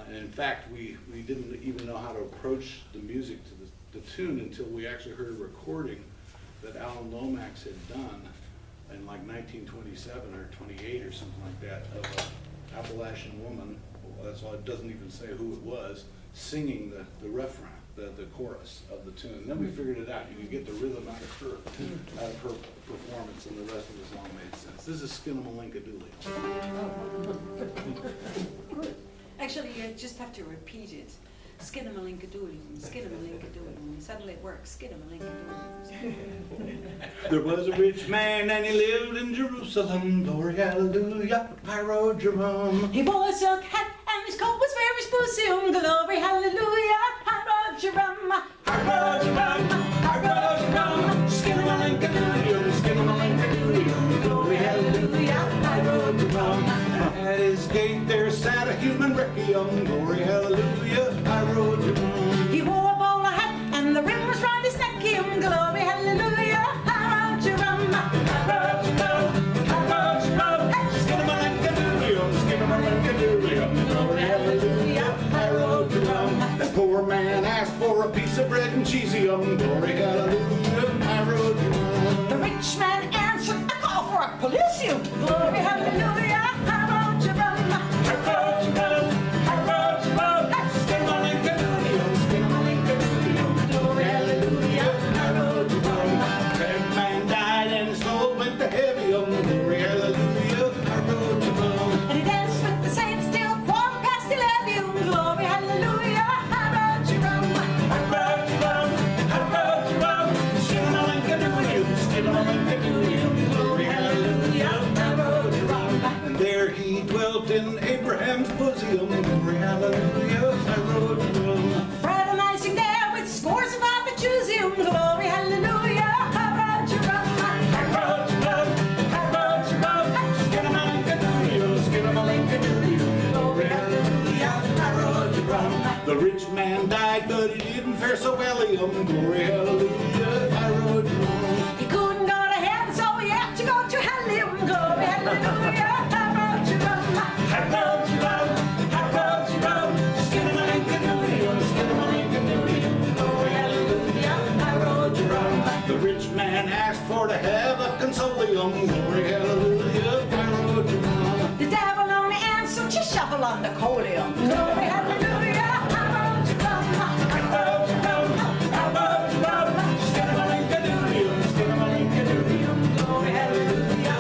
And in fact, we didn't even know how to approach the music to the tune until we actually heard a recording that Alan Lomax had done in like 1927 or 28 or something like that, of an Appalachian woman, that's all, it doesn't even say who it was, singing the refrain. the chorus of the tune. Then we figured it out. You could get the rhythm out of her performance, and the rest of the song made sense. This is Skinnamalink-a-doodly. Actually, you just have to repeat it. Skinnamalink-a-doodly, skinnamalink-a-doodly. Suddenly it works. Skinnamalink-a-doodly. There was a rich man and he lived in Jerusalem. Glory, hallelujah, Jerusalem. He wore a silk hat and his coat was very spruce. Glory, hallelujah, Jerusalem. Jerusalem, Skinnamalink-a-doodly, Skinnamalink-a-doodly. Glory, hallelujah, Jerusalem. At his gate there sat a human requiem. Glory, hallelujah, Jerusalem. He wore a bowler hat and the rim was round his neck. Glory, hallelujah, Jerusalem. Glory, hallelujah, Jerusalem. That poor man asked for a piece of bread and cheesium. Glory, hallelujah, Jerusalem. The rich man answered, I call for a policeum. Glory, hallelujah, Jerusalem. Glory, hallelujah, Jerusalem. That man died and his soul went to heavium. Glory, hallelujah, Jerusalem. And he danced with the saints till 11:15. Glory, hallelujah, Jerusalem. Glory, hallelujah, Jerusalem. And there he dwelt in Abraham's bosom. Glory, hallelujah, Jerusalem. Fraternizing there with scores of other Jews. Glory, hallelujah, Jerusalem. Glory, hallelujah, Jerusalem. The rich man died, but he didn't fare so well. Glory, hallelujah, Jerusalem. He couldn't go to heaven, so he had to go to hell. Glory, hallelujah, Jerusalem. Glory, hallelujah, Jerusalem. The rich man asked for to have a consolium. Glory, hallelujah, Jerusalem. The devil only answered, you shuffle on the coleum. Glory, hallelujah, Glory, hallelujah,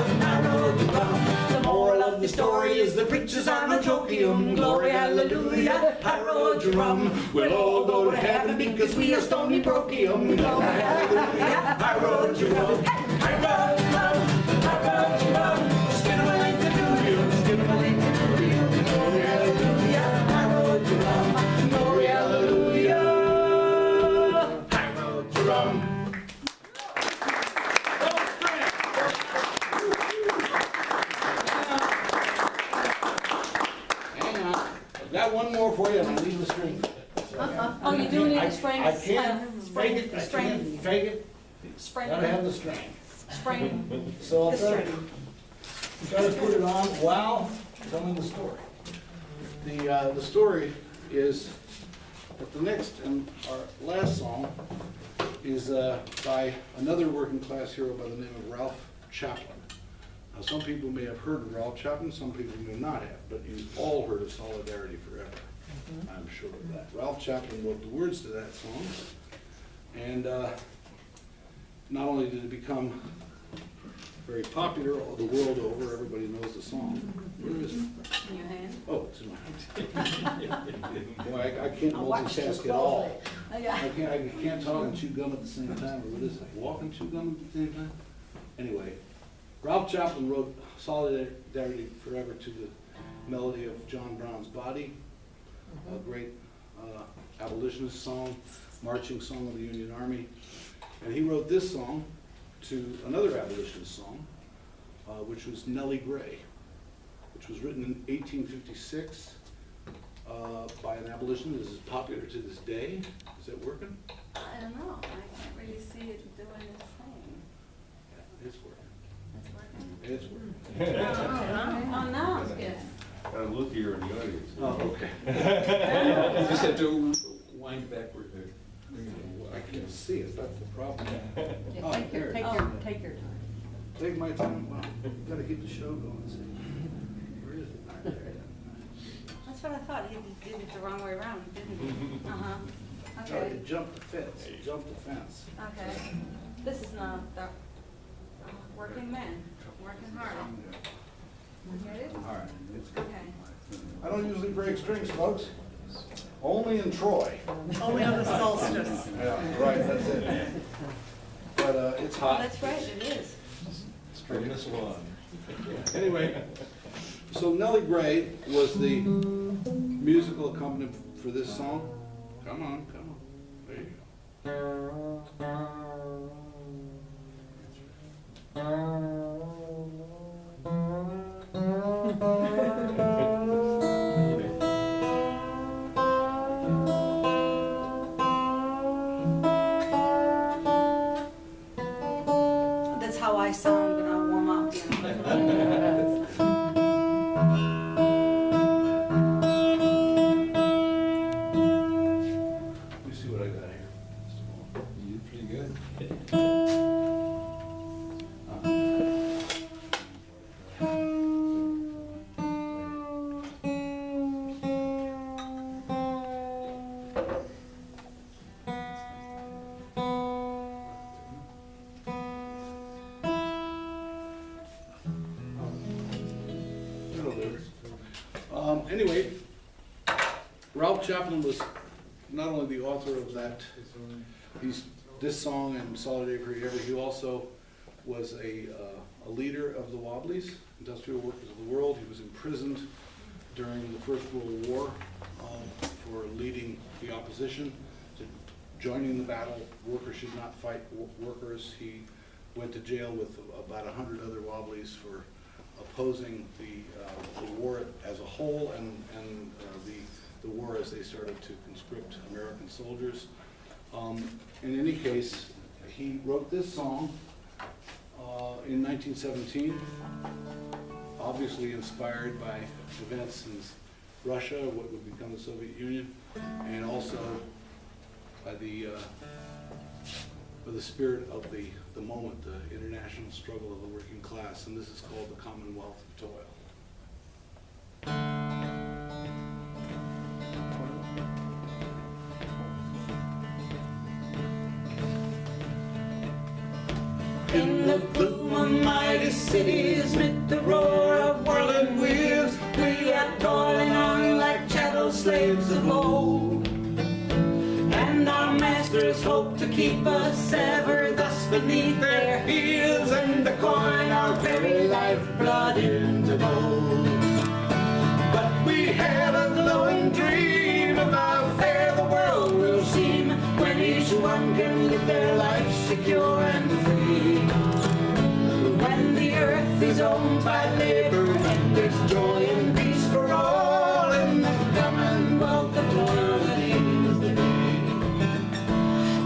the moral of the story is the preachers are no jokium. Glory, hallelujah, Jerusalem. We'll all go to heaven because we are stony brokium. Glory, hallelujah, Jerusalem. Glory, hallelujah, Jerusalem. Glory, hallelujah, Jerusalem. Hang on. I've got one more for you, and I need the string. Oh, you do need a spring? I can't fake it, I can't Spring. fake it. Spring. Gotta have the string. Spring. So I'll The try string. to put it on while telling the story. The story is that the next and our last song is by another working class hero by the name of Ralph Chaplin. Now, some people may have heard of Ralph Chaplin, some people may not have, but you've all heard of Solidarity Forever. I'm sure of that. Ralph Chaplin wrote the words to that song, and not only did it become very popular the world over, everybody knows the song. Where is it? In your hand? Oh, it's in my hand. Boy, I can't multitask at all. I can't talk and chew gum at the same time, or what is it, walk and chew gum at the same time? Anyway, Ralph Chaplin wrote Solidarity Forever to the melody of John Brown's Body, a great abolitionist song, marching song of the Union Army. And he wrote this song to another abolitionist song, which was Nellie Gray, which was written in 1856 by an abolitionist. This is popular to this day. Is it working? I don't know. I can't really see it doing its thing. Yeah, it's working. It's working? It's working. Oh, no. Yes. Gotta look here in the audience. Oh, okay. Just have to wind backward there. I can't see it, that's the problem. Yeah, Oh, take there. your time. Take my time, well, gotta keep the show going, see. Where is it? There it is. That's what I thought. He did it the wrong way around, didn't he? Uh-huh. Okay. It jumped the fence, it jumped the fence. Okay. This is not the working man, working hard. Get it? All right. Okay. I don't usually break strings, folks. Only in Troy. Only on the solstice. Yeah, right, that's it. But it's Oh, hot. that's right, it is. String this one. Anyway, so Nellie Gray was the musical accompaniment for this song. Come on, come on. There you That's how I sound when I warm up, you know. Let me see what I got here. You did pretty good. That'll do. Anyway, Ralph Chaplin was not only the author of this song and Solidarity for Forever, he also was a leader of the Wobblies, Industrial Workers of the World. He was imprisoned during the First World War for leading the opposition to joining the battle. Workers should not fight workers. He went to jail with about 100 other Wobblies for opposing the war as a whole and the war as they started to conscript American soldiers. In any case, he wrote this song in 1917, obviously inspired by events in Russia, what would become the Soviet Union, and also by the spirit of the moment, the international struggle of the working class, and this is called the Commonwealth of Toil. In the gloom of mighty cities, mid the roar of whirling wheels, we are toiling on like chattel slaves of old. And our masters hope to keep us ever thus beneath their heels, and to coin our very lifeblood into gold. But we have a glowing dream of how fair the world will seem when each one can live their life secure and free. When the earth is owned by labor and there's joy and peace for all in the commonwealth of toil that is the day.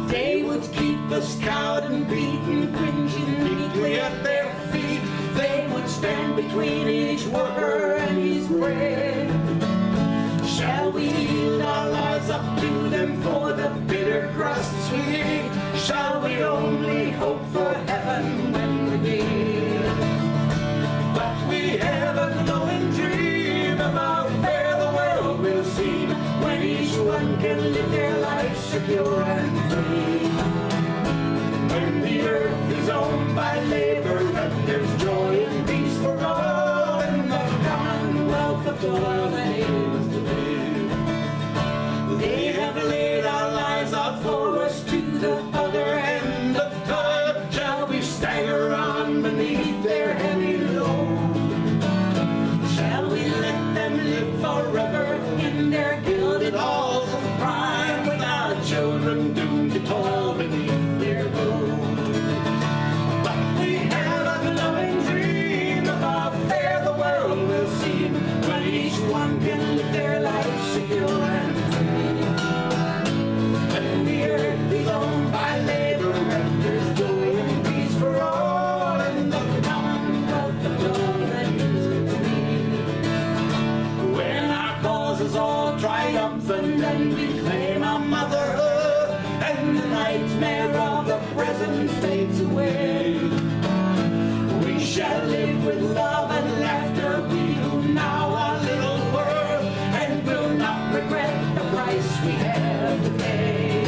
They would keep us cowed and beaten, cringing meekly at their feet. They would stand between each worker and his bread. Shall we yield our lives up to them for the bitter crusts we eat? Shall we only hope for heaven when we meet? But we have a glowing dream of how fair the world will seem when each one can live their life secure and free. When the earth is owned by labor and there's joy and peace for all in the commonwealth of toil that is to be. They have laid our lives out for us to the other end of time. Shall we stagger on beneath their heavy load? Shall we let them live forever in their gilded halls of crime, with our children doomed to toil beneath their load? But we have a glowing dream of how fair the world will seem when each one can live their life secure and free. When the earth is owned by labor and there's joy and peace for all in the commonwealth of toil that is to be. When our cause is all triumphant and we claim our motherhood and the nightmare of the present fades away, we shall live with love and laughter, we who now are little worth, and will not regret the price we have to pay.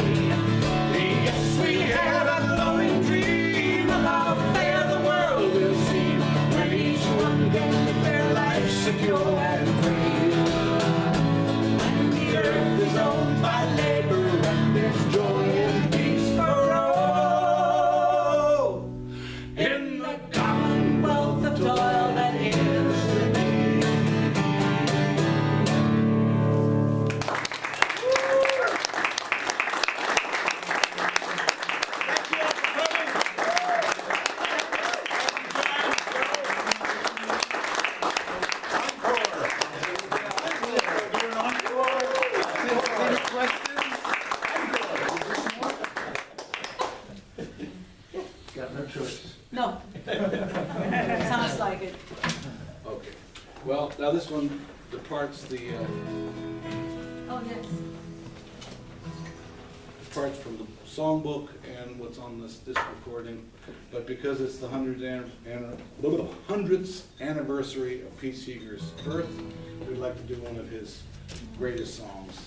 Now this one departs the, Oh, yes. departs from the songbook and what's on this recording, but because it's the 100th anniversary of Pete Seeger's birth, we'd like to do one of his greatest songs.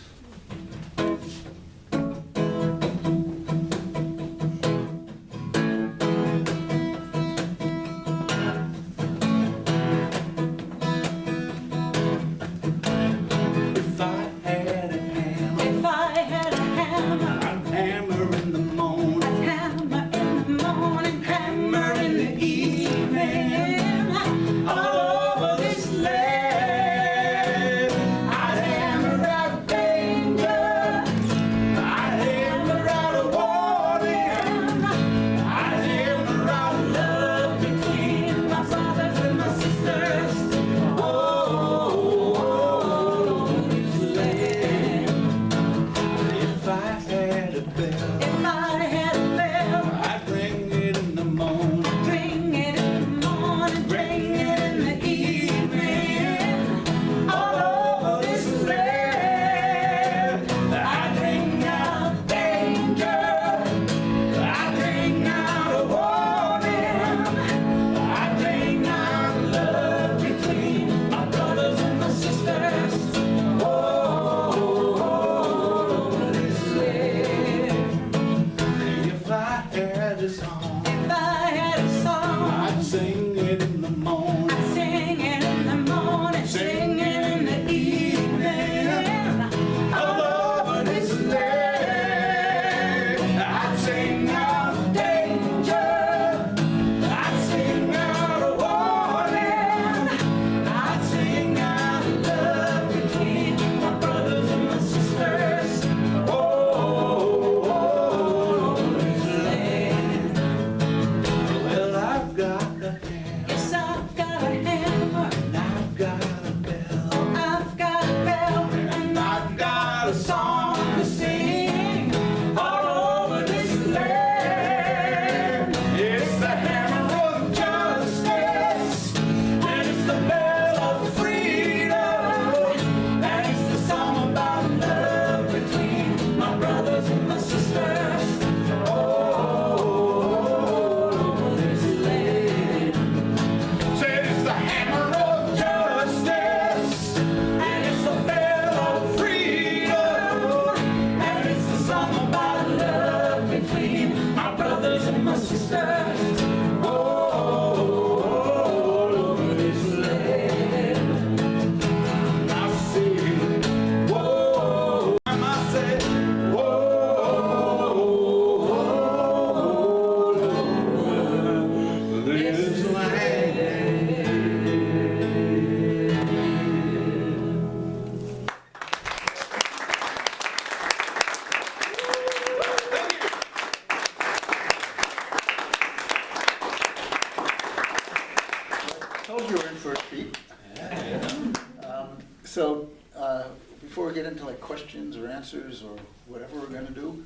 Before we get into like questions or answers or whatever we're going to do,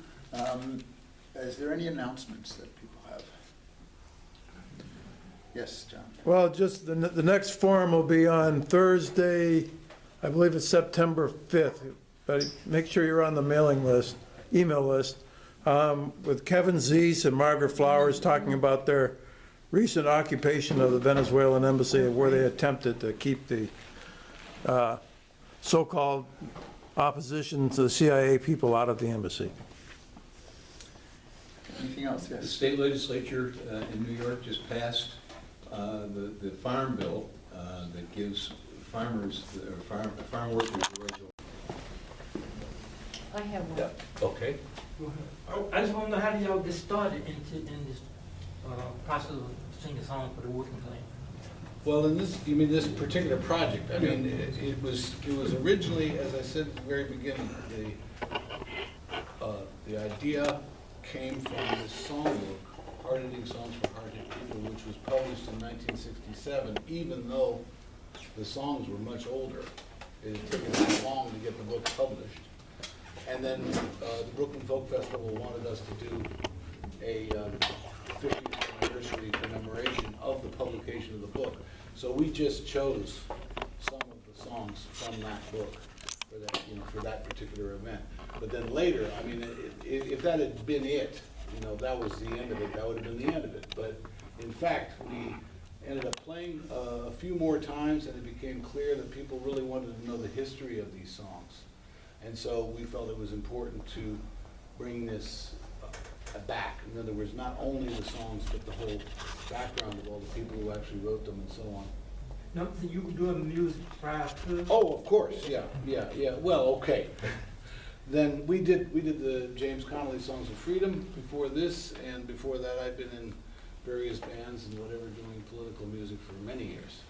is there any announcements that people have? Yes, John. Well, just the next forum will be on Thursday, I believe it's September 5th, but make sure you're on the mailing list, email list, with Kevin Zeese and Margaret Flowers talking about their recent occupation of the Venezuelan embassy, where they attempted to keep the so-called opposition to the CIA people out of the embassy. Anything else? The Yes. state legislature in New York just passed the farm bill that gives farmers, farm workers the right to. I have one. Yeah. Okay. I just want to know, how did y'all get started in this process of singing a song for the working class? Well, in this, you mean this particular project? I mean, it was originally, as I said at the very beginning, the idea came from this songbook, Hard-Hitting Songs for Hard-Hit People, which was published in 1967, even though the songs were much older. It took us long to get the book published. And then the Brooklyn Folk Festival wanted us to do a 50th anniversary commemoration of the publication of the book. So we just chose some of the songs from that book for that, you know, for that particular event. But then later, I mean, if that had been it, you know, that was the end of it, that would have been the end of it. But in fact, we ended up playing a few more times, and it became clear that people really wanted to know the history of these songs. And so we felt it was important to bring this back. In other words, not only the songs, but the whole background of all the people who actually wrote them and so on. No, so you were doing music prior to? Oh, of course, yeah. Well, okay. Then we did the James Connolly Songs of Freedom before this, and before that I'd been in various bands and whatever doing political music for many years.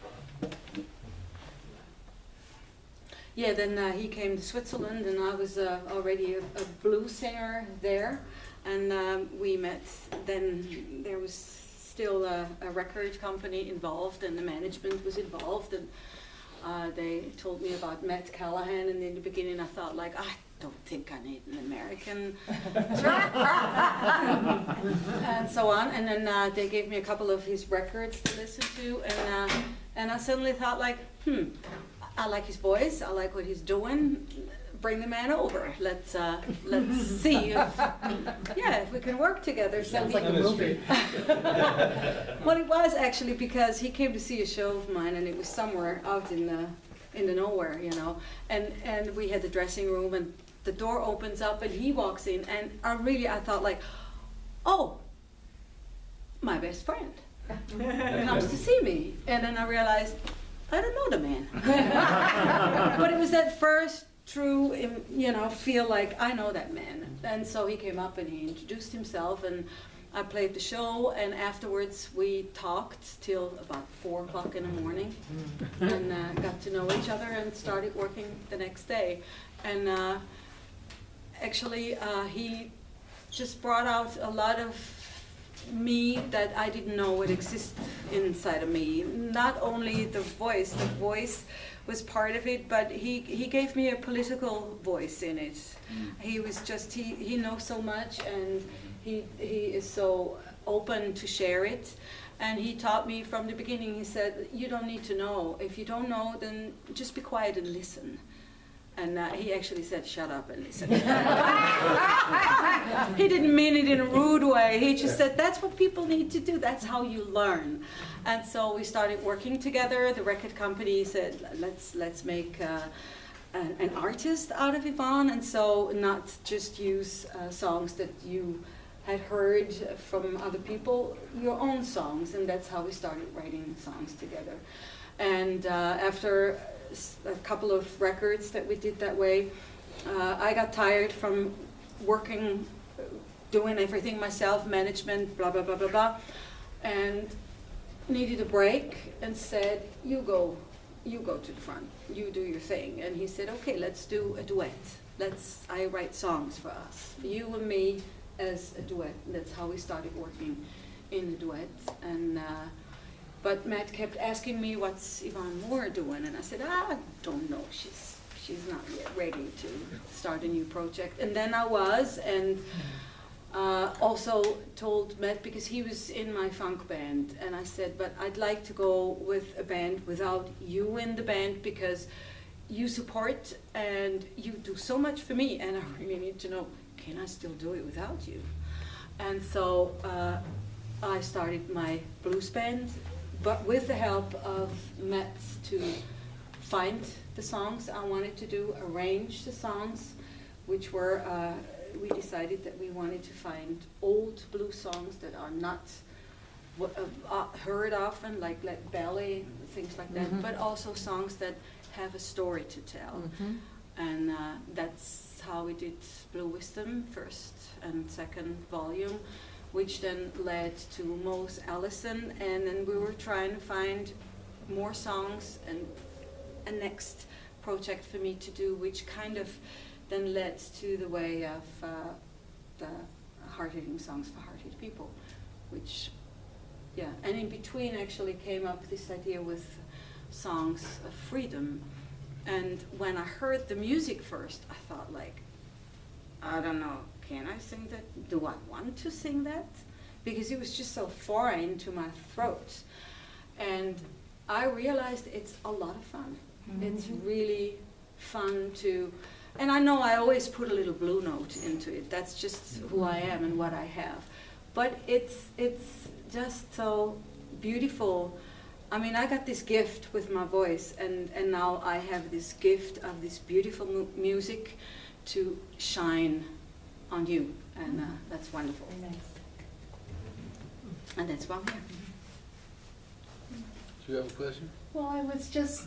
Yeah, then he came to Switzerland, and I was already a blues singer there, and we met. Then there was still a record company involved, and the management was involved, and they told me about Matt Callahan, and in the beginning I thought, like, I don't think I need an American, and so on. And then they gave me a couple of his records to listen to, and I suddenly thought, like, I like his voice, I like what he's doing. Bring the man over. Let's see if we can work together. Sounds like a movie. Well, it was actually because he came to see a show of mine, and it was somewhere out in the nowhere, you know. And we had the dressing room, and the door opens up, and he walks in, and I thought, like, oh, my best friend comes to see me, and then I realized I don't know the man, but it was that first true, you know, feel like I know that man. And so he came up and he introduced himself, and I played the show, and afterwards we talked till about 4 o'clock in the morning, and got to know each other and started working the next day. And actually he just brought out a lot of me that I didn't know would exist inside of me. Not only the voice was part of it, but he gave me a political voice in it. He was just, he knows so much, and he is so open to share it. And he taught me from the beginning, he said, you don't need to know. If you don't know, then just be quiet and listen. And he actually said, shut up and listen. He didn't mean it in a rude way. He just said, that's what people need to do. That's how you learn. And so we started working together. The record company said, let's make an artist out of Yvonne. And so not just use songs that you had heard from other people, your own songs. And that's how we started writing songs together. And after a couple of records that we did that way, I got tired from working, doing everything myself, management, blah, blah, blah, blah, blah, and needed a break, and said, you go to the front, you do your thing. And he said, okay, let's do a duet. I write songs for us, for you and me as a duet. That's how we started working in the duet. And but Matt kept asking me, what's Yvonne Moore doing? And I said, I don't know, she's not yet ready to start a new project. And then I was, and also told Matt, because he was in my funk band, and I said, but I'd like to go with a band without you in the band, because you support and you do so much for me, and I really need to know, can I still do it without you? And so I started my blues band, but with the help of Matt, to find the songs I wanted to do, arrange the songs, which were, we decided that we wanted to find old blues songs that are not heard often, like ballet, things like that, but also songs that have a story to tell. And that's how we did Blue Wisdom, first and second volume, which then led to Mose Allison, and then we were trying to find more songs and a next project for me to do, which kind of then led to the way of the hard-hitting songs for hard-hit people, which, yeah, and in between actually came up this idea with songs of freedom. And when I heard the music first, I thought, like, I don't know, can I sing that? Do I want to sing that? Because it was just so foreign to my throat. And I realized it's a lot of fun. It's really fun to, and I know I always put a little blue note into it. That's just who I am and what I have. But it's just so beautiful. I mean, I got this gift with my voice, and now I have this gift of this beautiful music to shine on you, and that's wonderful. Very nice. And that's why I'm here. Do you have a question? Well, I was just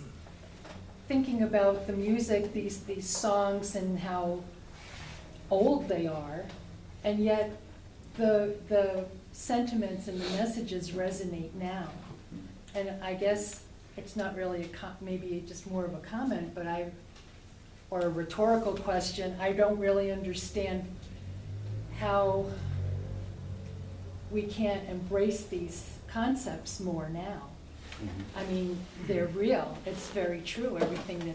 thinking about the music, these songs and how old they are, and yet the sentiments and the messages resonate now. And I guess it's not really maybe just more of a comment, but or a rhetorical question, I don't really understand how we can't embrace these concepts more now. I mean, they're real, it's very true, everything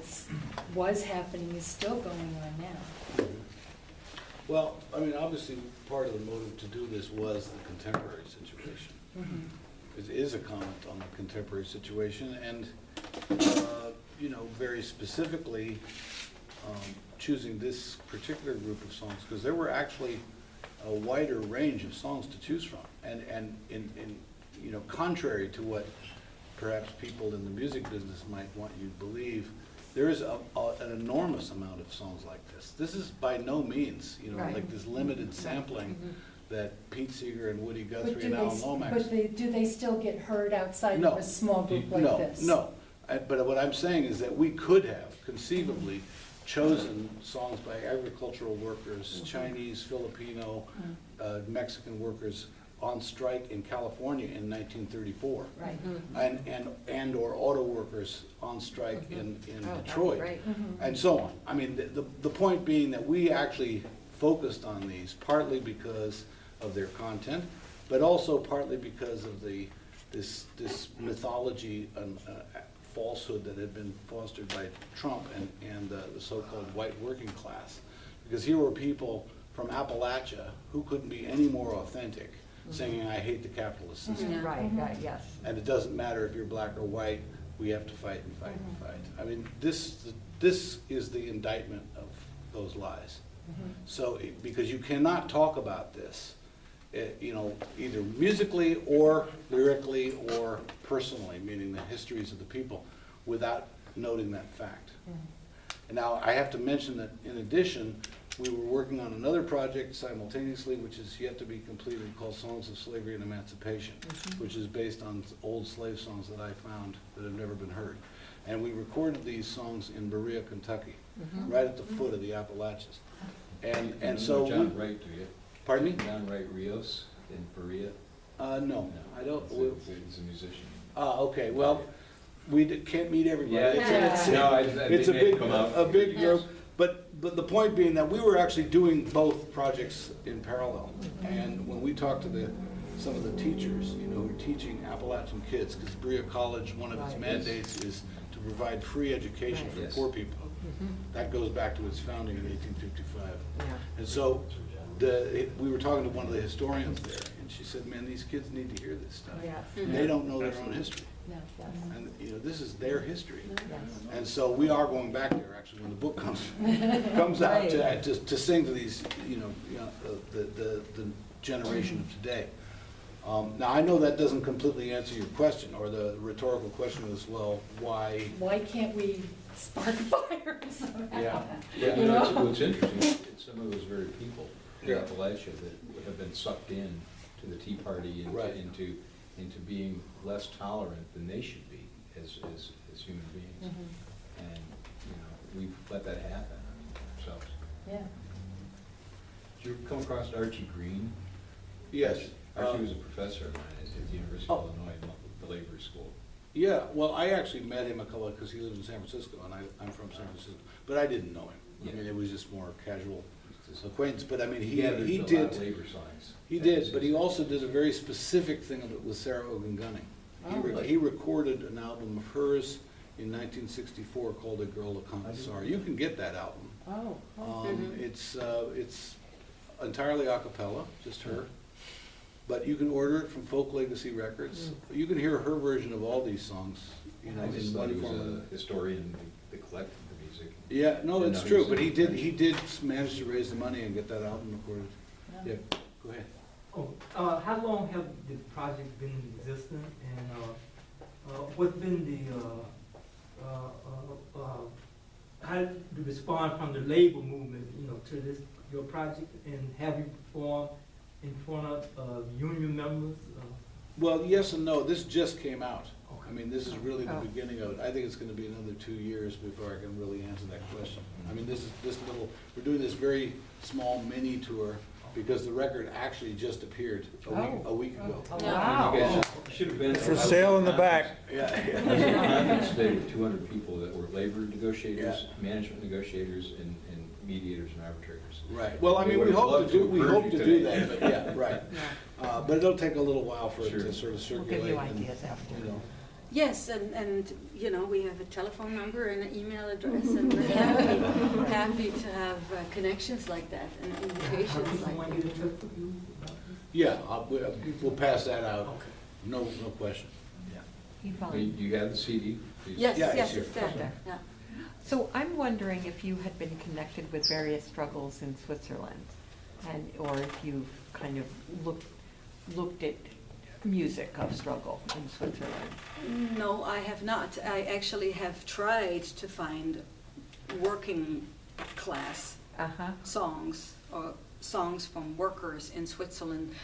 was happening is still going on now. Well, I mean, obviously, part of the motive to do this was the contemporary situation. It is a comment on the contemporary situation, and, you know, very specifically, choosing this particular group of songs, because there were actually a wider range of songs to choose from, and in you know, contrary to what perhaps people in the music business might want you to believe, there is an enormous amount of songs like this. This is by no means, you know, Right. like this limited sampling that Pete Seeger and Woody But Guthrie and Alan Lomax. do they still get heard outside No. of a small group like this? No. But what I'm saying is that we could have conceivably chosen songs by agricultural workers, Chinese, Filipino, Mexican workers on strike in California in 1934. Right. And or auto workers on strike in that'd be Detroit, great. and so on. I mean, the point being that we actually focused on these partly because of their content, but also partly because of this mythology and falsehood that had been fostered by Trump and the so-called white working class. Because here were people from Appalachia who couldn't be any more authentic, singing, "I hate the capitalist system." Right, right, yes. And it doesn't matter if you're black or white, we have to fight and fight and fight. I mean, this is the indictment of those lies. So, because you cannot talk about this, you know, either musically or lyrically or personally, meaning the histories of the people, without noting that fact. And now, I have to mention that in addition, we were working on another project simultaneously, which is yet to be completed, called Songs of Slavery and Emancipation, which is based on old slave songs that I found that have never been heard. And we recorded these songs in Berea, Kentucky, right at the foot of the Appalachians. And so, John Wright, do you? Pardon me? John Wright Rios in Berea? No, I don't. He's a musician. Okay, well, we can't meet everybody. Yeah. No, It's a big group. But the point being that we were actually doing both projects in parallel. And when we talked to some of the teachers, you know, who are teaching Appalachian kids, because Berea College, one of its mandates is to provide free education for Yes. poor people. That goes back to its founding in 1855. Yeah. And so we were talking to one of the historians there, and she said, "Man, these kids need to hear this stuff. Yes. They don't know their own history." No. Yes. And, you know, this is their history. Yes. And so we are going back there, actually, when the book comes out, to sing to these, you know, the generation of today. Now, I know that doesn't completely answer your question, or the rhetorical question was, well, why? Why can't we spark fires? Yeah. Yeah, You know? what's interesting, it's some of those very people in Yeah. Appalachia that have been sucked in to the Tea Party and Right. into being less tolerant than they should be as human beings. And, you know, we've let that happen, I mean, ourselves. Yeah. Did you come across Archie Green? Yes. Archie was a professor of mine at the University of Oh. Illinois, the labor school. Yeah, well, I actually met him because he lives in San Francisco, and I'm from San Francisco, but I didn't know him. I mean, it was just more casual acquaintance, but I mean, he gathered a lot did. of labor songs. He did, but he also did a very specific thing with Sarah Ogan Gunning. He recorded an album of hers in 1964 called "A Girl to Come Sorry." You can get that album. Oh. It's entirely a cappella, just her. But you can order it from Folk Legacy Records. You can hear her version of all these songs, you know, I just in thought one he was form. a historian collected the music. Yeah, no, And it's now true, he's but in he did manage to raise the money and get that album recorded. Yeah, go ahead. Oh, how long have the project been in existence, and what's been the how the response from the labor movement, to this your project, and have you performed in front of union members? Well, yes and no. This just came out. Okay. I mean, this is really the Oh. beginning of it. I think it's gonna be another 2 years before I can really answer that question. I mean, we're doing this very small mini tour because the record actually just appeared a week ago. Oh, Yeah. wow. You guys should have been. For sale in the back. Yeah. I was at a conference today with 200 people that were labor negotiators, management negotiators, and mediators and arbitrators. Right. Well, I They mean, we would've hope loved to do, have we heard hope you to today. do that, but yeah, right. But it'll take a little while for it Sure. to sort of We'll circulate. give you and, ideas after. Yes, and we have a telephone number and an email address, and we're happy to have connections like that and Have invitations people like want to that. get in touch with you about this? Yeah, we'll pass that out. Okay. No question. Yvonne, You got the CD? Please. Yes, Yeah, yes, here. it's there, yeah. so I'm wondering if you had been connected with various struggles in Switzerland, or if you've kind of looked at music of struggle in Switzerland. No, I have not. I actually have tried to find working class Uh-huh. songs or songs from workers in Switzerland.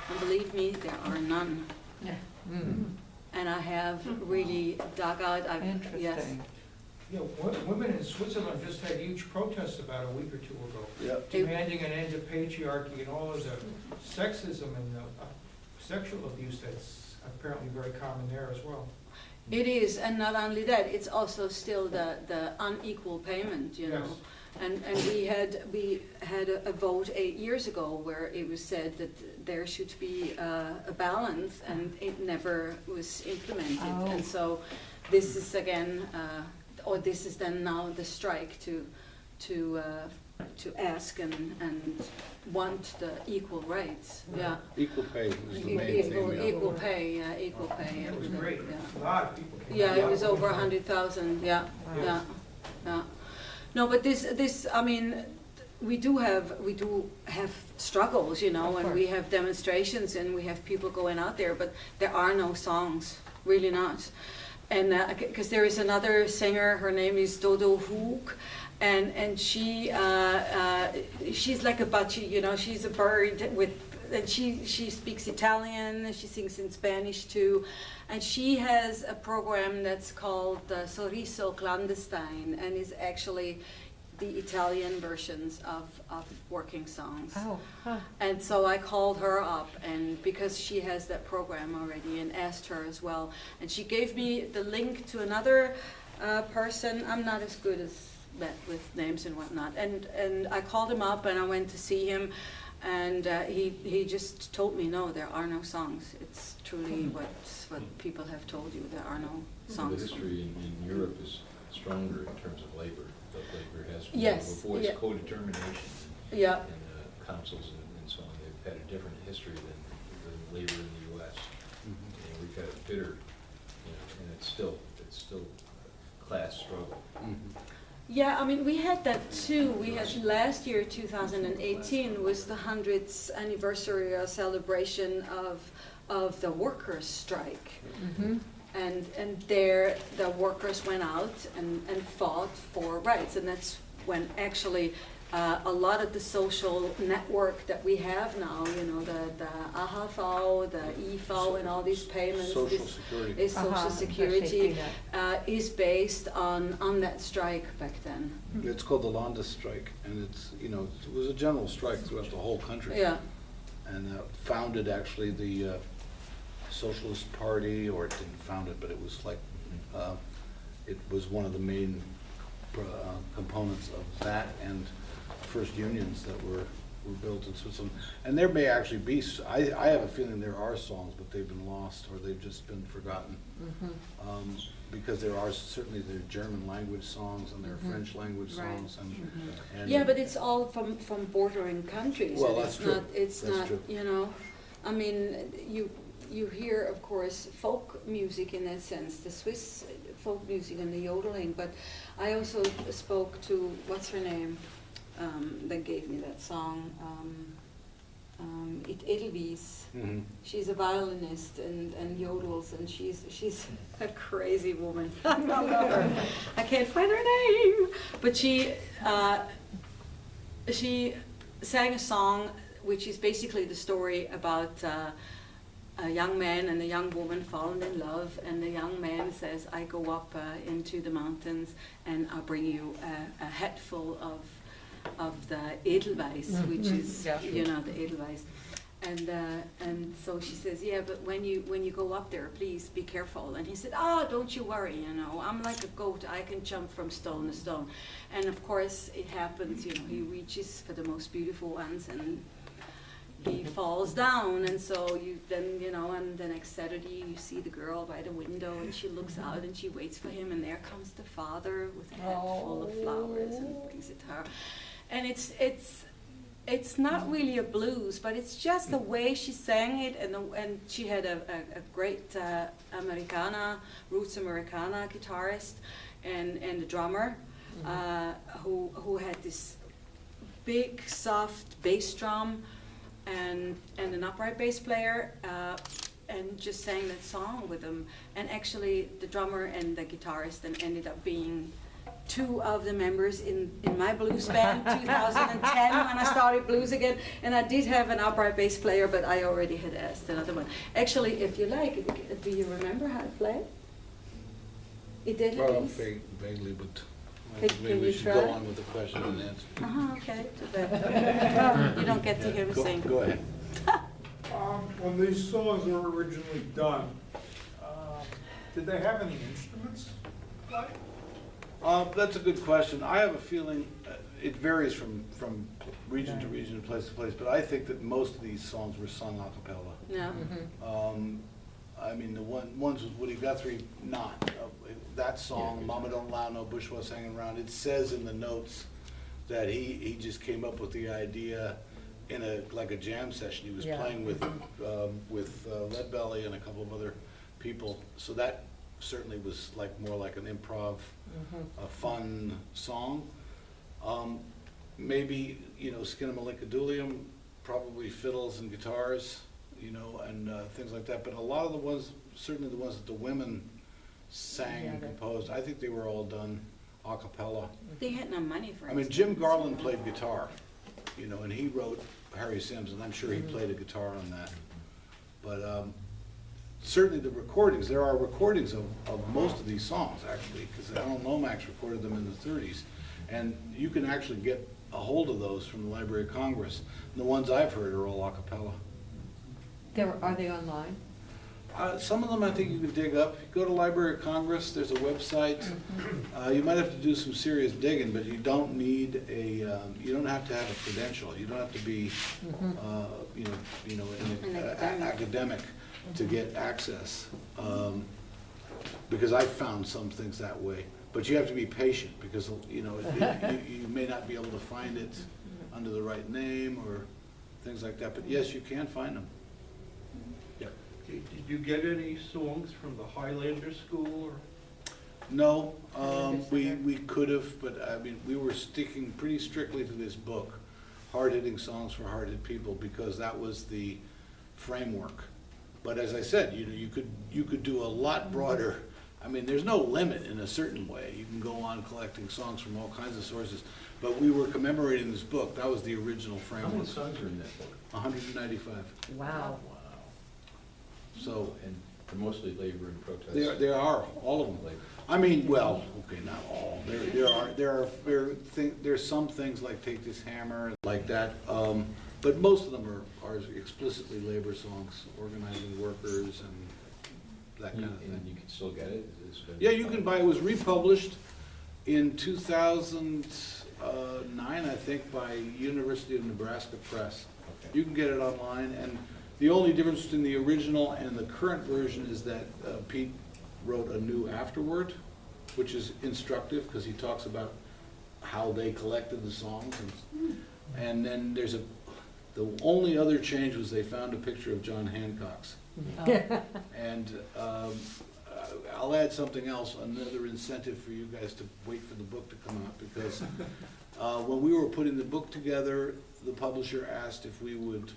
And believe me, there are none. Mm. And I have really dug out, yes. Interesting. Yeah, women in Switzerland just had huge protests about a week or two ago, Yep. demanding an end to patriarchy and all of the sexism and sexual abuse that's apparently very common there as well. It is, and not only that, it's also still the unequal payment, Yes. And we had a vote 8 years ago where it was said that there should be a balance, and it never was implemented. Oh. And so this is again, or this is then now the strike to ask and want the equal rights. Yeah. Equal pay is the main thing. yeah. Equal pay, yeah, equal pay. It was and, great. yeah. A lot of people came. Yeah, out. it was over 100,000, yeah, Wow. yeah. No, but this, I mean, we do have struggles, and we have demonstrations and we have people going out there, but there are no songs, really not. And, because there is another singer, her name is Dodo Hoek, and she's like a butchie, she's a bird and she speaks Italian, she sings in Spanish too, and she has a program that's called Sorriso Clandestine, and is actually the Italian versions of working songs. Oh, huh. And so I called her up, and because she has that program already, and asked her as well, and she gave me the link to another person. I'm not as good as that with names and whatnot, and I called him up and I went to see him. And he just told me, no, there are no songs. It's truly what people have told you. There are no songs. The history in Europe is stronger in terms of labor. But labor has Yes, a voice, yeah. co-determination Yeah. in councils and so on. They've had a different history than labor in the U.S. And we've got a bitter, and it's still a class struggle. Yeah, I mean, we had that too. We had last year, 2018, was the 100th anniversary or celebration of the workers' strike. Mm-hmm. And there the workers went out and fought for rights. And that's when actually a lot of the social network that we have now, the AHV, the EV, and all these payments, Social security. is Social Uh-huh, Security, safety is based on that strike back then. It's called the Landesstreik, and it was a general strike throughout the whole country. Yeah. And founded actually the Socialist Party, or it didn't found it, but it was like, it was one of the main components of that, and first unions that were built in Switzerland. And there may actually be, I have a feeling there are songs, but they've been lost or they've just been forgotten. Because there are certainly the German language songs and there are French language Right. songs. And Yeah, but it's all from bordering countries. Well, and that's it's true. Not, it's That's not, true. I mean, you hear, of course, folk music in that sense. The Swiss folk music and the yodeling, but I also spoke to, what's her name, that gave me that song, Edelwies. Mhm. She's a violinist and yodels, and she's a crazy woman. I love her. I can't find her name, but she sang a song which is basically the story about a young man and a young woman falling in love, and the young man says, "I go up into the mountains and I'll bring you a hat full of the Edelweiss," which is, you know, the Edelweiss. And so she says, "Yeah, but when you go up there, please be careful." And he said, "Ah, don't you worry, you know, I'm like a goat, I can jump from stone to stone." And of course it happens, you know, he reaches for the most beautiful ones and he falls down, and so then, you know, and the next Saturday you see the girl by the window and she looks out and she waits for him, and there comes the father with a hat full of flowers and brings it to her. And it's not really a blues, but it's just the way she sang it, and she had a great roots Americana guitarist and a drummer who had this big soft bass drum and an upright bass player, and just sang that song with them. And actually the drummer and the guitarist then ended up being two of the members in my blues band, 2010, when I started blues again. And I did have an upright bass player, but I already had asked another one. Actually, if you like, do you remember how to play? It did. Well, vaguely, but maybe we should go on with the question and answer. Okay. Too bad. You don't get to hear me sing. Go ahead. When these songs were originally done, did they have any instruments? That's a good question. I have a feeling it varies from region to region, place to place, but I think that most of these songs were sung a cappella. Yeah. I mean, the ones with Woody Guthrie, not. That song, Mama Don't Allow No Bourgeois Hanging Around, it says in the notes that he just came up with the idea in like a jam session. He was playing with Leadbelly and a couple of other people. So that certainly was more like an improv, a fun song. Maybe, you know, Skinnamalink-a-Doolium, probably fiddles and guitars, you know, and things like that. But a lot of the ones, certainly the ones that the women sang and composed, I think they were all done a cappella. They had no money for it. I mean, Jim Garland played guitar, you know, and he wrote Harry Sims, and I'm sure he played a guitar on that. But certainly the recordings, there are recordings of most of these songs, actually, because Alan Lomax recorded them in the 30s. And you can actually get a hold of those from the Library of Congress. And the ones I've heard are all a cappella. Are they online? Some of them I think you can dig up. Go to Library of Congress, there's a website. You might have to do some serious digging, but you don't need you don't have to have a credential. You don't have to be, an academic to get access. Because I've found some things that way. But you have to be patient, because, you know, you may not be able to find it under the right name or things like that. But yes, you can find them. Did you get any songs from the Highlander School? Or? No, we could have, but I mean, we were sticking pretty strictly to this book, Hard-Hitting Songs for Hard-Hit People, because that was the framework. But as I said, you know, you could do a lot broader. I mean, there's no limit in a certain way. You can go on collecting songs from all kinds of sources. But we were commemorating this book. That was the original framework. How many songs are in that book? 195. Wow. So, And they're mostly labor and protest. there are all of them. Labor. I mean, well, okay, not all. There's some things like Take This Hammer, like that. But most of them are explicitly labor songs, organizing workers and that kind of thing. And you can still get it? Yeah, you can buy it. It was republished in 2009, I think, by University of Nebraska Press. Okay. You can get it online, and the only difference between the original and the current version is that Pete wrote a new afterword, which is instructive because he talks about how they collected the songs. And then the only other change was they found a picture of John Hancock's. And I'll add something else, another incentive for you guys to wait for the book to come out, because when we were putting the book together, the publisher asked if we would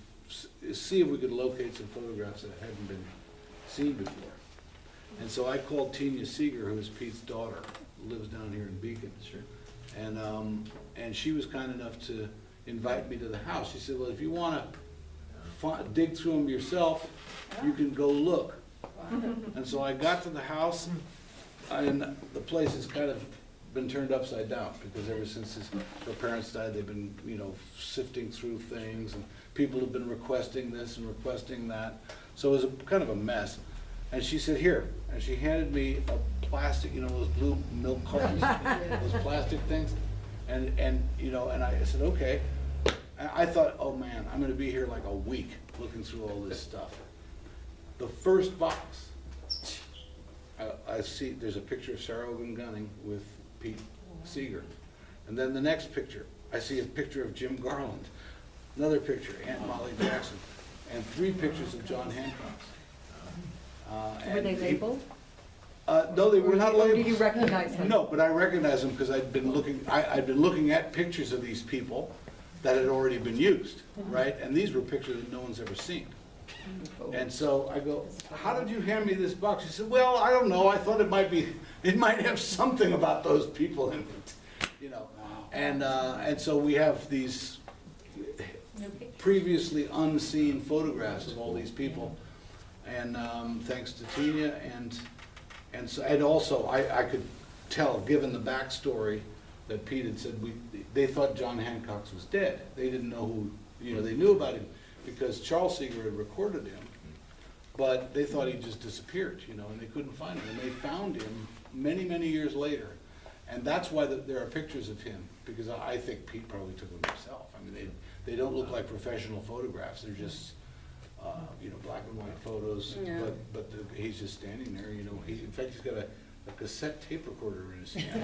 see if we could locate some photographs that hadn't been seen before. And so I called Tina Seeger, who is Pete's daughter, lives down here in Beacon. Sure. And she was kind enough to invite me to the house. She said, well, if you want to dig through them yourself, you can go look. And so I got to the house, and the place has kind of been turned upside down, because ever since her parents died, they've been, you know, sifting through things, and people have been requesting this and requesting that. So it was kind of a mess. And she said, here, and she handed me a plastic, you know, those blue milk cartons, those plastic things. And you know, and I said, okay. And I thought, oh man, I'm gonna be here like a week looking through all this stuff. The first box, I see there's a picture of Sarah Ogan Gunning with Pete Seeger. And then the next picture, I see a picture of Jim Garland, another picture, Aunt Molly Jackson, and 3 pictures of John Hancock's. Were they labeled? No, they were not labeled. Did you recognize them? No, but I recognized them because I'd been looking at pictures of these people that had already been used, right? And these were pictures that no one's ever seen. And so I go, how did you hand me this box? She said, well, I don't know. I thought it might have something about those people in it, you know. And so we have these previously unseen photographs of all these people. And thanks to Tina, and also I could tell, given the backstory that Pete had said, they thought John Hancock was dead. They didn't know who, you know, they knew about him because Charles Seeger had recorded him, but they thought he just disappeared, you know, and they couldn't find him. And they found him many, many years later, and that's why there are pictures of him, because I think Pete probably took them himself. I mean, they don't look like professional photographs. They're just you know, black and white photos, Yeah. but he's just standing there, you know. In fact, he's got a cassette tape recorder in his hand.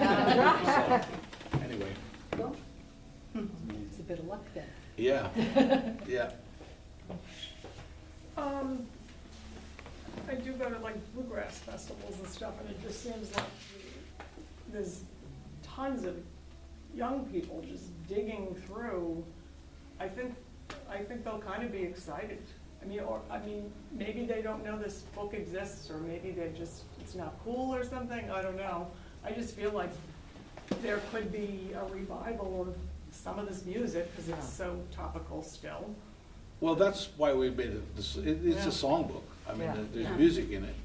So, anyway. Well, it's a bit of luck then. Yeah, yeah. I do go to like bluegrass festivals and stuff, and it just seems like there's tons of young people just digging through. I think they'll kind of be excited. I mean, maybe they don't know this book exists, or maybe it's not cool or something, I don't know. I just feel like there could be a revival of some of this music, because it's so topical still. Well, that's why we made it, it's a songbook. I mean, there's music in it,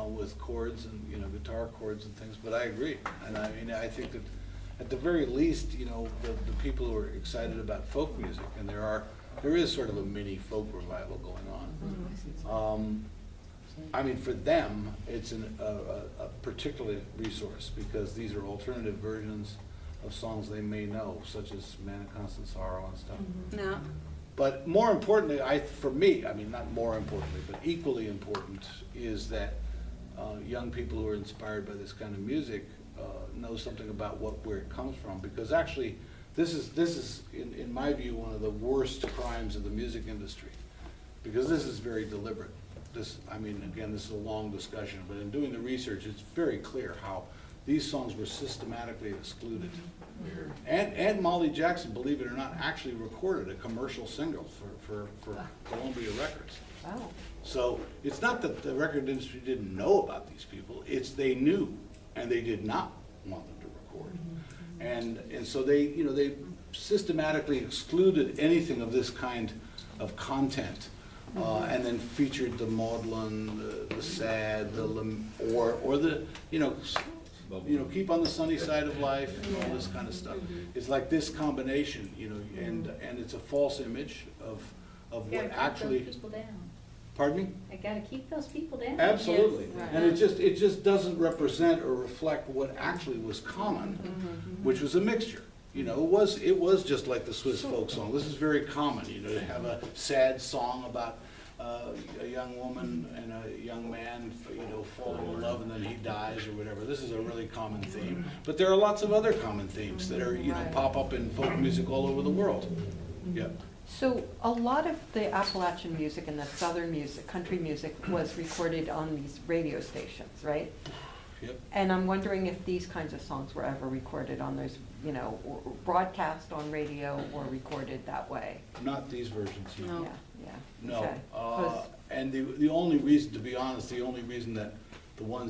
with chords and, you know, guitar chords and things, but I agree. And I mean, I think that at the very least, you know, the people who are excited about folk music, and there is sort of a mini folk revival going on. I mean, for them, it's a particular resource, because these are alternative versions of songs they may know, such as Man of Constant Sorrow and stuff. No. But more importantly, for me, I mean, not more importantly, but equally important, is that young people who are inspired by this kind of music know something about where it comes from, because actually, this is in my view, one of the worst crimes of the music industry, because this is very deliberate. I mean, again, this is a long discussion, but in doing the research, it's very clear how these songs were systematically excluded. And Molly Jackson, believe it or not, actually recorded a commercial single for Columbia Records. Wow. So it's not that the record industry didn't know about these people, it's they knew, and they did not want them to record. And so they, you know, they systematically excluded anything of this kind of content, and then featured the maudlin, the sad, or the, you know, keep on the sunny side of life, and all this kind of stuff. It's like this combination, you know, and it's a false image of what actually. Keep those people down. Pardon me? I gotta keep those people down. Absolutely, Yes. and it just doesn't represent or reflect what actually was common, which was a mixture. You know, it was just like the Swiss folk song. This is very common, you know, to have a sad song about a young woman and a young man, you know, falling in love and then he dies or whatever. This is a really common theme. But there are lots of other common themes that are, you know, pop up in folk music all over the world. Yeah. So a lot of the Appalachian music and the southern music, country music, was recorded on these radio stations, right? Yep. And I'm wondering if these kinds of songs were ever recorded on those, you know, or broadcast on radio or recorded that way. Not these versions, no. No. Yeah, yeah. No, okay. 'Cause- and the only reason, to be honest, the only reason that the ones